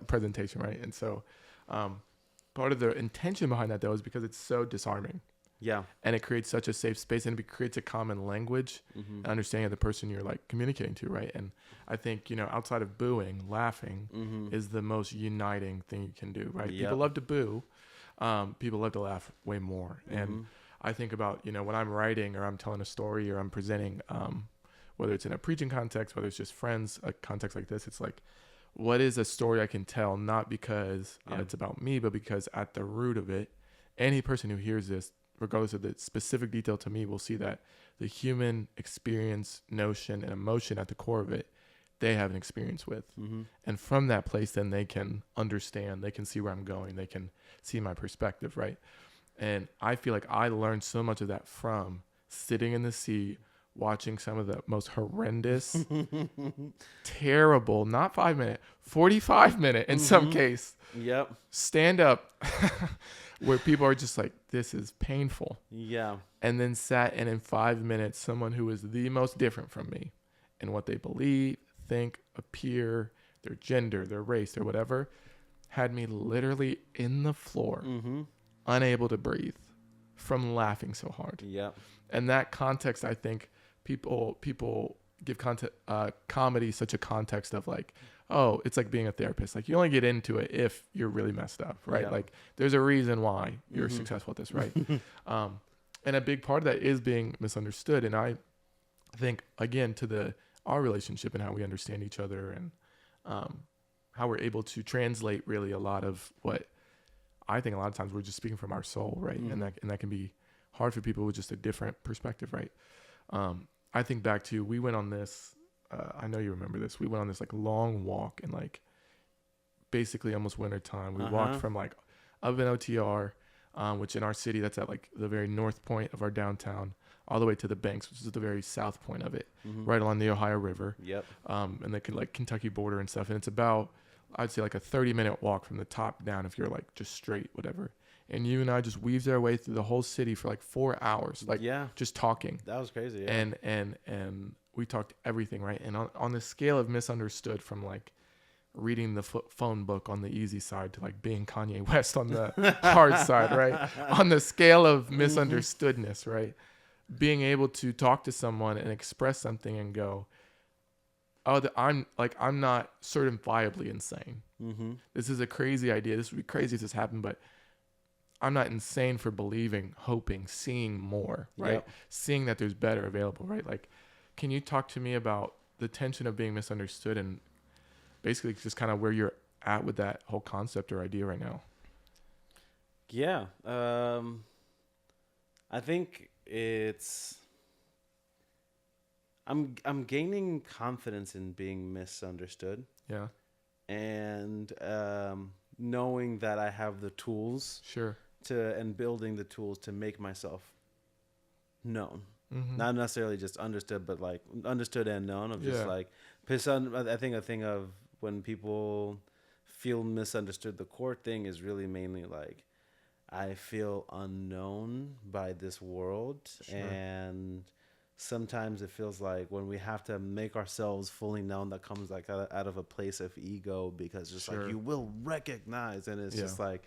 presentation, right? And so, part of the intention behind that though is because it's so disarming. Yeah. And it creates such a safe space, and it creates a common language and understanding of the person you're like communicating to, right? And I think, outside of booing, laughing is the most uniting thing you can do, right? People love to boo. People love to laugh way more. And I think about, when I'm writing or I'm telling a story or I'm presenting, whether it's in a preaching context, whether it's just friends, a context like this, it's like, what is a story I can tell, not because it's about me, but because at the root of it, any person who hears this, regardless of the specific detail to me, will see that the human experience, notion, and emotion at the core of it, they have an experience with. And from that place, then they can understand, they can see where I'm going, they can see my perspective, right? And I feel like I learned so much of that from sitting in the seat, watching some of the most horrendous, terrible, not 5 minute, 45-minute in some case.
Yep.
Stand up where people are just like, this is painful.
Yeah.
And then sat in 5 minutes, someone who is the most different from me in what they believe, think, appear, their gender, their race, their whatever, had me literally in the floor, unable to breathe from laughing so hard.
Yeah.
And that context, I think people give comedy such a context of like, oh, it's like being a therapist. Like you only get into it if you're really messed up, right?
Yeah.
Like there's a reason why you're successful at this, right? And a big part of that is being misunderstood. And I think, again, to our relationship and how we understand each other and how we're able to translate really a lot of what I think a lot of times we're just speaking from our soul, right? And that can be hard for people with just a different perspective, right? I think back to, we went on this, I know you remember this, we went on this like long walk in like basically almost winter time. We walked from like up in OTR, which in our city, that's at like the very north point of our downtown, all the way to the Banks, which is the very south point of it, right along the Ohio River. Yep. And the like Kentucky border and stuff. And it's about, I'd say like a 30-minute walk from the top down if you're like just straight, whatever. And you and I just weaved our way through the whole city for like 4 hours, like just talking.
That was crazy. Yeah.
And we talked everything, right? And on the scale of misunderstood, from like reading the phone book on the easy side to like being Kanye West on the hard side, right? On the scale of misunderstoodness, right? Being able to talk to someone and express something and go, oh, I'm not certifiably insane. This is a crazy idea. This would be crazy if this happened, but I'm not insane for believing, hoping, seeing more, right? Yep. Seeing that there's better available, right? Like, can you talk to me about the tension of being misunderstood and basically just kind of where you're at with that whole concept or idea right now?
Yeah. I think I'm gaining confidence in being misunderstood.
Yeah.
And knowing that I have the tools and building the tools to make myself known. Not necessarily just understood, but like understood and known, of just like, I think a thing of when people feel misunderstood, the core thing is really mainly like, I feel unknown by this world. And sometimes it feels like when we have to make ourselves fully known, that comes like out of a place of ego, because just like you will recognize, and it's just like,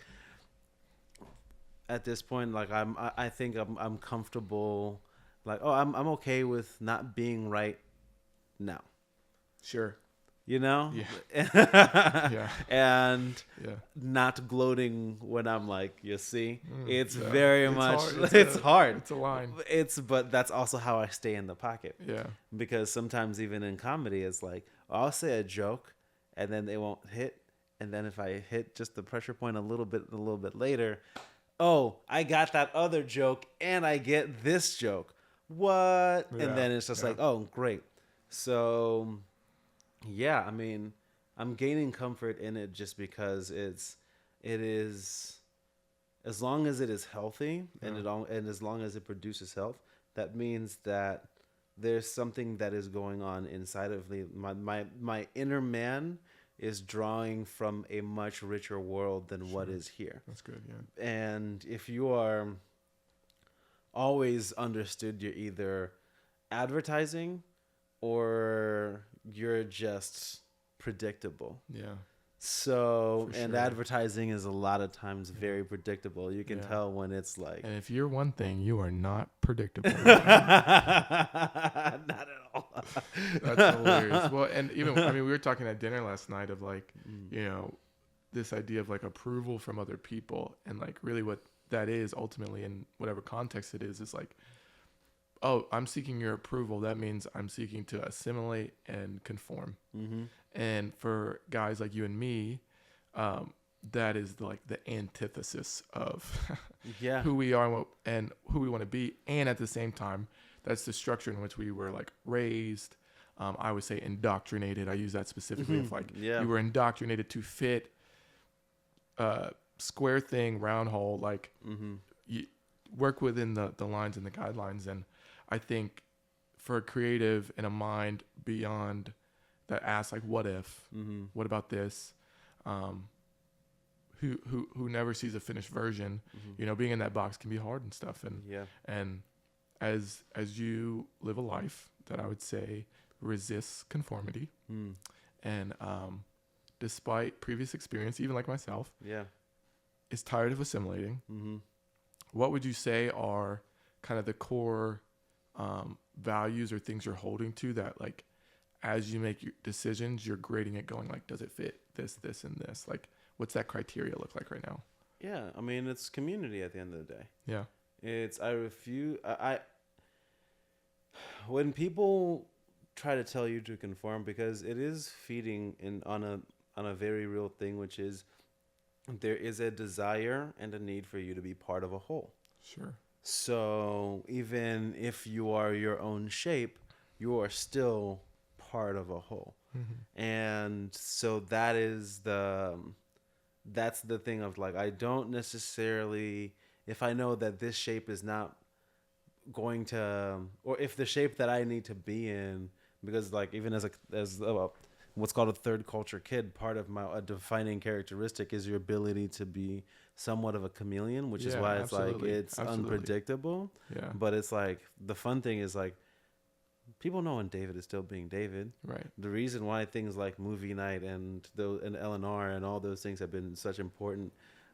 at this point, like I think I'm comfortable, like, oh, I'm okay with not being right now. You know? And not gloating when I'm like, you see, it's very much, it's hard. It's a line. But that's also how I stay in the pocket. Yeah. Because sometimes even in comedy, it's like, I'll say a joke and then they won't hit. And then if I hit just the pressure point a little bit later, oh, I got that other joke and I get this joke. What? Yeah. And then it's just like, oh, great. So yeah, I mean, I'm gaining comfort in it just because it is, as long as it is healthy and as long as it produces health, that means that there's something that is going on inside of me. My inner man is drawing from a much richer world than what is here.
That's good, yeah.
And if you are always understood, you're either advertising or you're just predictable. Yeah. So, and advertising is a lot of times very predictable. You can tell when it's like...
And if you're one thing, you are not predictable.
Not at all.
That's hilarious. Well, and even, I mean, we were talking at dinner last night of like, you know, this idea of like approval from other people, and like really what that is ultimately in whatever context it is like, oh, I'm seeking your approval. That means I'm seeking to assimilate and conform. And for guys like you and me, that is like the antithesis of who we are and who we want to be. And at the same time, that's the structure in which we were like raised. I would say indoctrinated. I use that specifically. If like you were indoctrinated to fit square thing, round hole, like you work within the lines and the guidelines. And I think for a creative and a mind beyond that asks like, what if, what about this? Who never sees a finished version, being in that box can be hard and stuff. And as you live a life that I would say resists conformity, and despite previous experience, even like myself, is tired of assimilating. What would you say are kind of the core values or things you're holding to that, like, as you make your decisions, you're grading it, going like, does it fit this, and this? Like, what's that criteria look like right now?
Yeah, I mean, it's community at the end of the day.
Yeah,
it's I when people try to tell you to conform, because it is feeding on a very real thing, which is there is a desire and a need for you to be part of a whole.
Sure.
So even if you are your own shape, you are still part of a whole. And so that's the thing of like, I don't necessarily, if I know that this shape is not going to, or if the shape that I need to be in, because like even as what's called a third culture kid, part of a defining characteristic is your ability to be somewhat of a chameleon, which is why it's like it's unpredictable.
Yeah.
But it's like the fun thing is like people know when David is still being David.
Right.
The reason why things like movie night and L&R and all those things have been such important,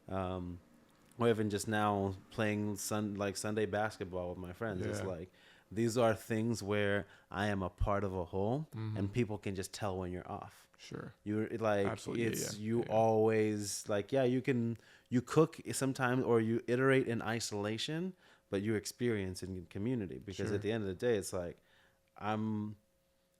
or even just now playing Sunday basketball with my friends. It's like these are things where I am a part of a whole, and people can just tell when you're off.
Sure.
You're like,
absolutely,
it's always like, you cook sometimes, or you iterate in isolation, but you experience in community, because at the end of the day, it's like,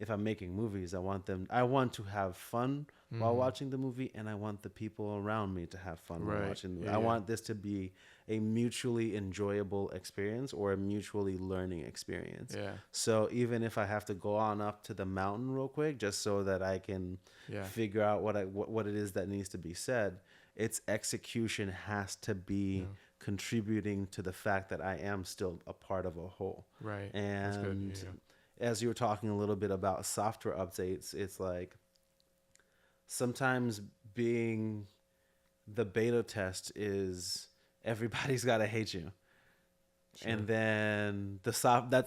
if I'm making movies, I want to have fun while watching the movie, and I want the people around me to have fun while watching the movie. I want this to be a mutually enjoyable experience, or a mutually learning experience. Yeah. So even if I have to go on up to the mountain real quick, just so that I can figure out what it is that needs to be said, its execution has to be contributing to the fact that I am still a part of a whole.
Right.
And
that's good.
as you were talking a little bit about software updates, it's like sometimes being the beta test is everybody's got to hate you. Sure. And then that's how the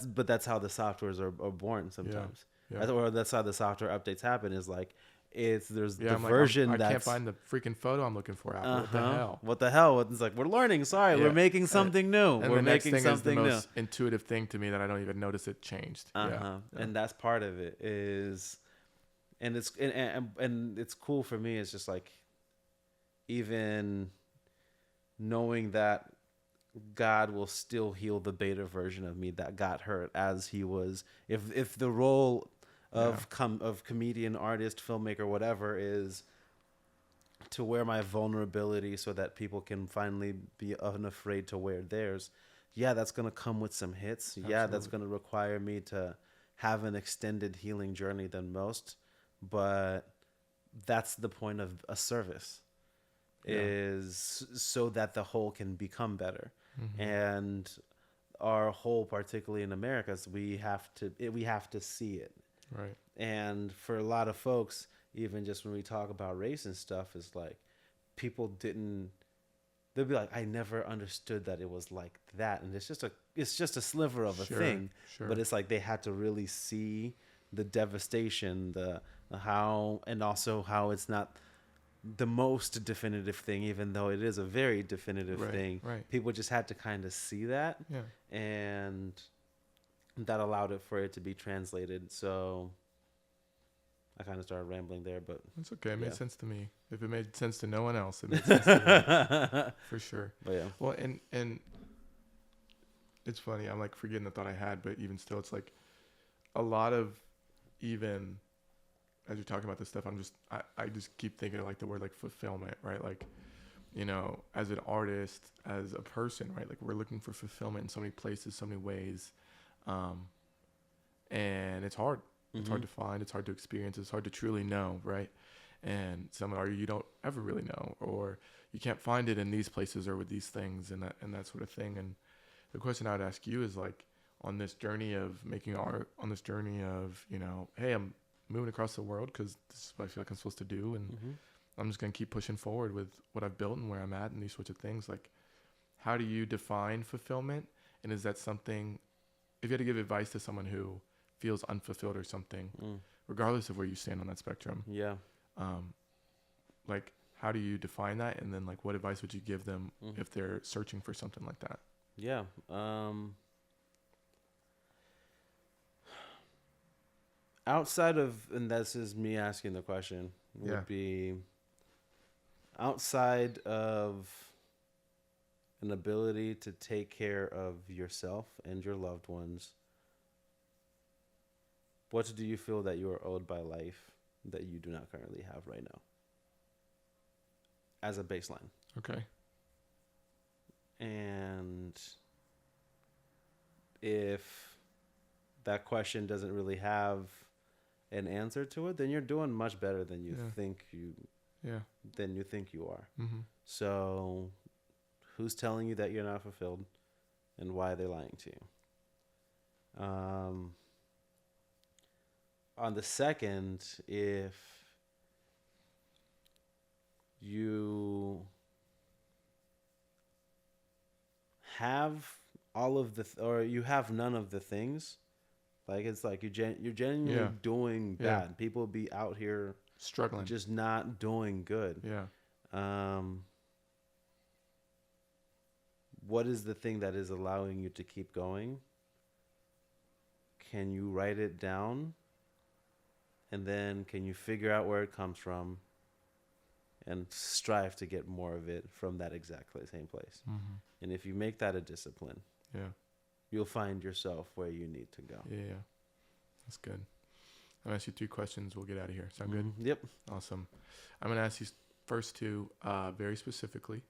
softwares are born sometimes. Yeah. Or that's how the software updates happen, is like, there's the version
I can't find the freaking photo I'm looking for, Apple.
What the hell? It's like, we're learning. Sorry, we're making something new.
And
we're
the next
making
thing
something
is the
new.
most intuitive thing to me that I don't even notice it changed.
And that's part of it is, and it's cool for me. It's just like, even knowing that God will still heal the beta version of me that got hurt as he was. If the role of comedian, artist, filmmaker, whatever, is to wear my vulnerability so that people can finally be unafraid to wear theirs, that's going to come with some hits. Absolutely. That's going to require me to have an extended healing journey than most, but that's the point of a service, is so that the whole can become better. And our whole, particularly in America, we have to see it.
Right.
And for a lot of folks, even just when we talk about race and stuff, it's like they'll be like, I never understood that it was like that. And it's just a sliver of a thing. Sure. But it's like they had to really see the devastation, and also how it's not the most definitive thing, even though it is a very definitive thing. Right. People just had to kind of see that. Yeah. And that allowed for it to be translated. So I kind of started rambling there, but
it's okay. It made sense to me. If it made sense to no one else, it made sense to me. For sure. But well, and it's funny. I'm like forgetting the thought I had, but even still, it's like a lot of, even as you're talking about this stuff, I just keep thinking of like the word like fulfillment, right? Like, as an artist, as a person, right? Like we're looking for fulfillment in so many places, so many ways. And it's hard. It's hard to find. It's hard to experience. It's hard to truly know, right? And some would argue you don't ever really know, or you can't find it in these places or with these things and that sort of thing. And the question I would ask you is like, on this journey of making art, on this journey of, you know, hey, I'm moving across the world because this is what I feel like I'm supposed to do, and I'm just going to keep pushing forward with what I've built and where I'm at and these sorts of things. Like, how do you define fulfillment? And is that something, if you had to give advice to someone who feels unfulfilled or something, regardless of where you stand on that spectrum, like, how do you define that? And then, like, what advice would you give them if they're searching for something like that?
Yeah. Outside of, and this is me asking the question, would be outside of an ability to take care of yourself and your loved ones, what do you feel that you are owed by life that you do not currently have right now? As a baseline.
Okay.
And if that question doesn't really have an answer to it, then you're doing much better than you think you are. So who's telling you that you're not fulfilled, and why are they lying to you? On the second, if you have all of the or you have none of the things, like, it's like you're genuinely doing bad. People be out here
struggling,
just not doing good. What is the thing that is allowing you to keep going? Can you write it down? And then can you figure out where it comes from and strive to get more of it from that exact same place? And if you make that a discipline, you'll find yourself where you need to go.
Yeah. That's good. I'm going to ask you 3 questions. We'll get out of here. Sound good?
Yep.
Awesome. I'm going to ask you first 2 very specifically.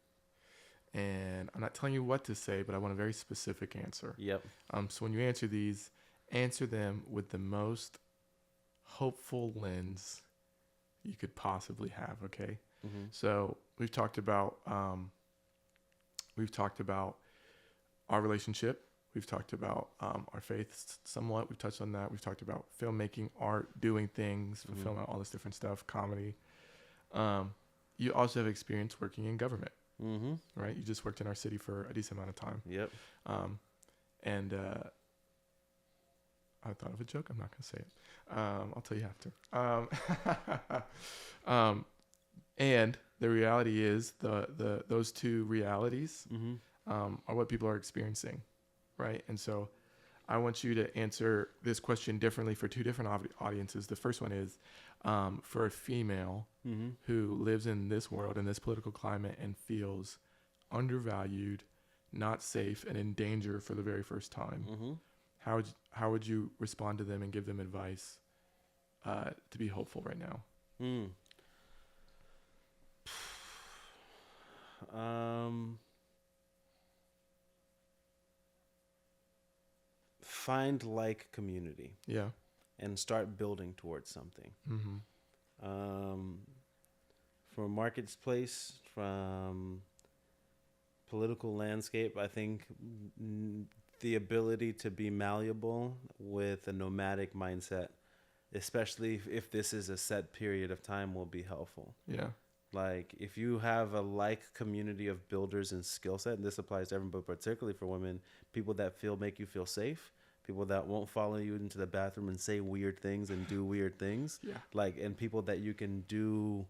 And I'm not telling you what to say, but I want a very specific answer.
Yep.
So when you answer these, answer them with the most hopeful lens you could possibly have, okay? So we've talked about our relationship. We've talked about our faith somewhat. We've touched on that. We've talked about filmmaking, art, doing things, fulfillment, all this different stuff, comedy. You also have experience working in government, right? You just worked in our city for a decent amount of time.
Yep.
And I thought of a joke. I'm not going to say it. I'll tell you after. And the reality is those 2 realities are what people are experiencing, right? And so I want you to answer this question differently for 2 different audiences. The first one is for a female who lives in this world, in this political climate, and feels undervalued, not safe, and in danger for the very first time. How would you respond to them and give them advice to be hopeful right now?
Find like community.
Yeah.
And start building towards something. From a marketplace, from political landscape, I think the ability to be malleable with a nomadic mindset, especially if this is a set period of time, will be helpful.
Yeah.
Like, if you have a like community of builders and skill set, and this applies to everyone, but particularly for women, people that make you feel safe, people that won't follow you into the bathroom and say weird things and do weird things, and people that you can do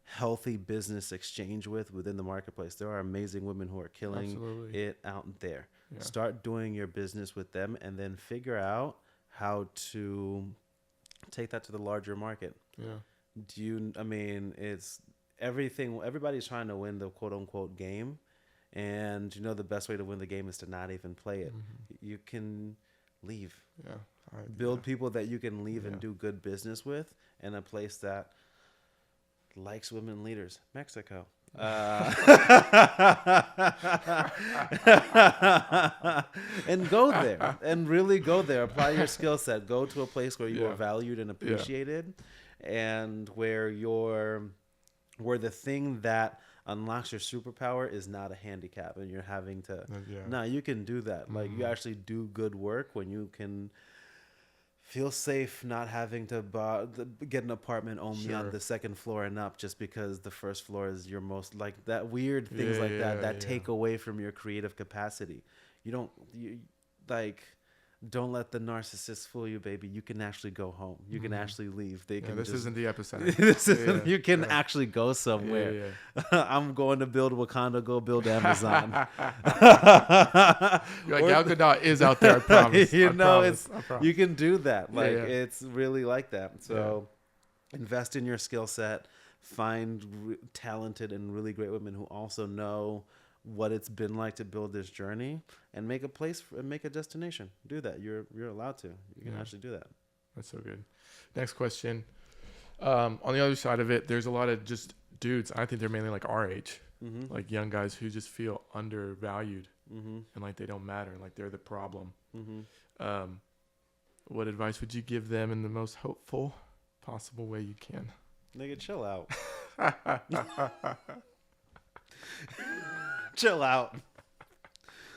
healthy business exchange within the marketplace. There are amazing women who are killing it out there. Start doing your business with them, and then figure out how to take that to the larger market. It's everything. Everybody's trying to win the quote unquote game, and the best way to win the game is to not even play it. You can leave. Build people that you can leave and do good business with, in a place that likes women leaders. Mexico. And go there, and really go there. Apply your skill set. Go to a place where you are valued and appreciated, and where the thing that unlocks your superpower is not a handicap, and you're having to.
Yeah.
No, you can do that. Like you actually do good work when you can feel safe not having to get an apartment only on the second floor and up, just because the first floor is your most, like, that weird things that take away from your creative capacity. You don't let the narcissist fool you, baby. You can actually go home. You can actually leave. They can.
This isn't the epicenter.
You can actually go somewhere. I'm going to build Wakanda. Go build Amazon.
You're like, Gal Gadot is out there. I promise.
You can do that. Like it's really like that. So invest in your skill set. Find talented and really great women who also know what it's been like to build this journey, and make a place and make a destination. Do that. You're allowed to. You can actually do that.
That's so good. Next question. On the other side of it, there's a lot of just dudes. I think they're mainly like our age, like young guys who just feel undervalued and like they don't matter, like they're the problem. What advice would you give them in the most hopeful possible way you can?
Nigga, chill out. Chill out.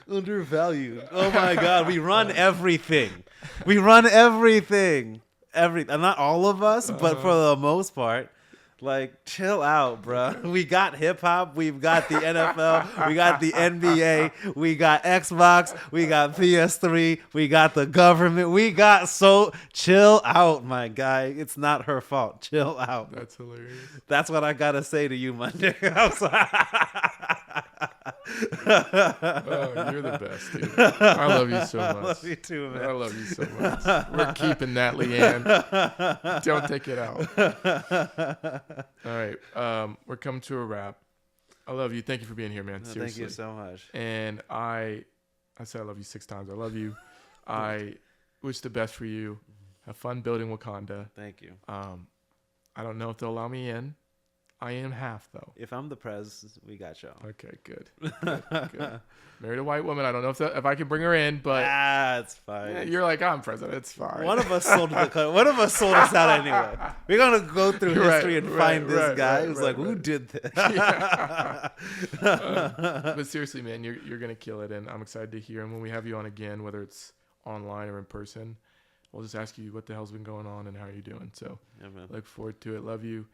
Undervalued. Oh my God. We run everything. Everything. Not all of us, but for the most part. Like, chill out, bro. We got hip hop. We've got the NFL. We got the NBA. We got Xbox. We got PS3. We got the government. Chill out, my guy. It's not her fault. Chill out.
That's hilarious.
That's what I gotta say to you, my nigga. I'm sorry.
Oh, you're the best, dude. I love you so much.
I love you too, man.
I love you so much. We're keeping that, Leanne. Don't take it out. All right. We're coming to a wrap. I love you. Thank you for being here, man. Seriously.
Thank you so much.
And I said I love you 6 times. I love you. I wish the best for you. Have fun building Wakanda.
Thank you.
I don't know if they'll allow me in. I am half, though.
If I'm the prez, we got y'all.
Okay, good. Good. Married a white woman. I don't know if I can bring her in, but
it's fine.
Yeah, you're like, I'm president. It's fine.
One of us sold us out anyway. We're gonna go through history and find this guy who's who did this?
But seriously, man, you're gonna kill it, and I'm excited to hear. And when we have you on again, whether it's online or in person, we'll just ask you what the hell's been going on and how are you doing. So look forward to it. Love you.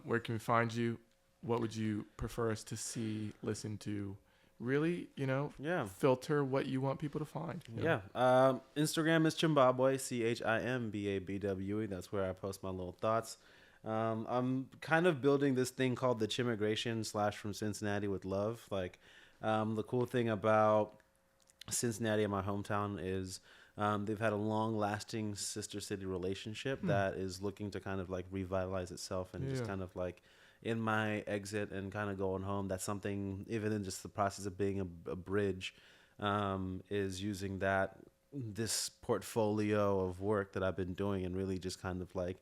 Where can we find you? What would you prefer us to see, listen to? Really, filter what you want people to find.
Instagram is Chimbabwe, CHIMBABWE. That's where I post my little thoughts. I'm kind of building this thing called the Chimmigration / from Cincinnati with love. Like, the cool thing about Cincinnati, my hometown, is they've had a long-lasting sister city relationship that is looking to kind of like revitalize itself, and just kind of like in my exit and kind of going home. That's something, even in just the process of being a bridge, is using this portfolio of work that I've been doing, and really just kind of like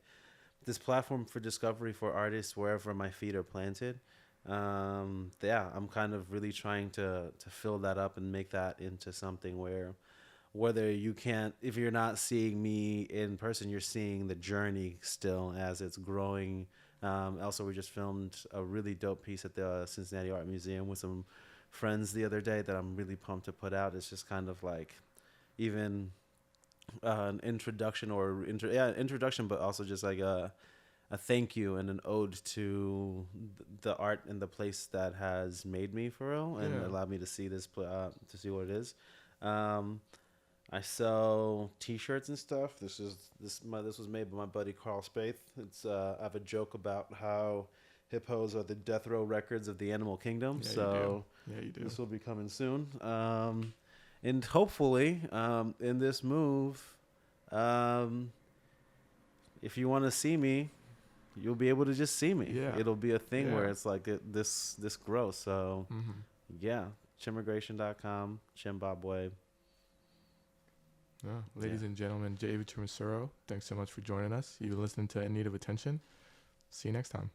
this platform for discovery for artists wherever my feet are planted. I'm kind of really trying to fill that up and make that into something where, if you're not seeing me in person, you're seeing the journey still as it's growing. Also, we just filmed a really dope piece at the Cincinnati Art Museum with some friends the other day that I'm really pumped to put out. It's just kind of like even an introduction but also just like a thank you and an ode to the art and the place that has made me for real and allowed me to see this, to see what it is. I sell T-shirts and stuff. This was made by my buddy Carl Spaeth. I have a joke about how hippos are the death row records of the animal kingdom. You do. This will be coming soon. And hopefully, in this move, if you want to see me, you'll be able to just see me. Yeah. It'll be a thing where it's like this grows. So, Chimmigration.com, Chimbabwe.
Ladies and gentlemen, David Chimisuro, thanks so much for joining us. You've been listening to In Need of Attention. See you next time.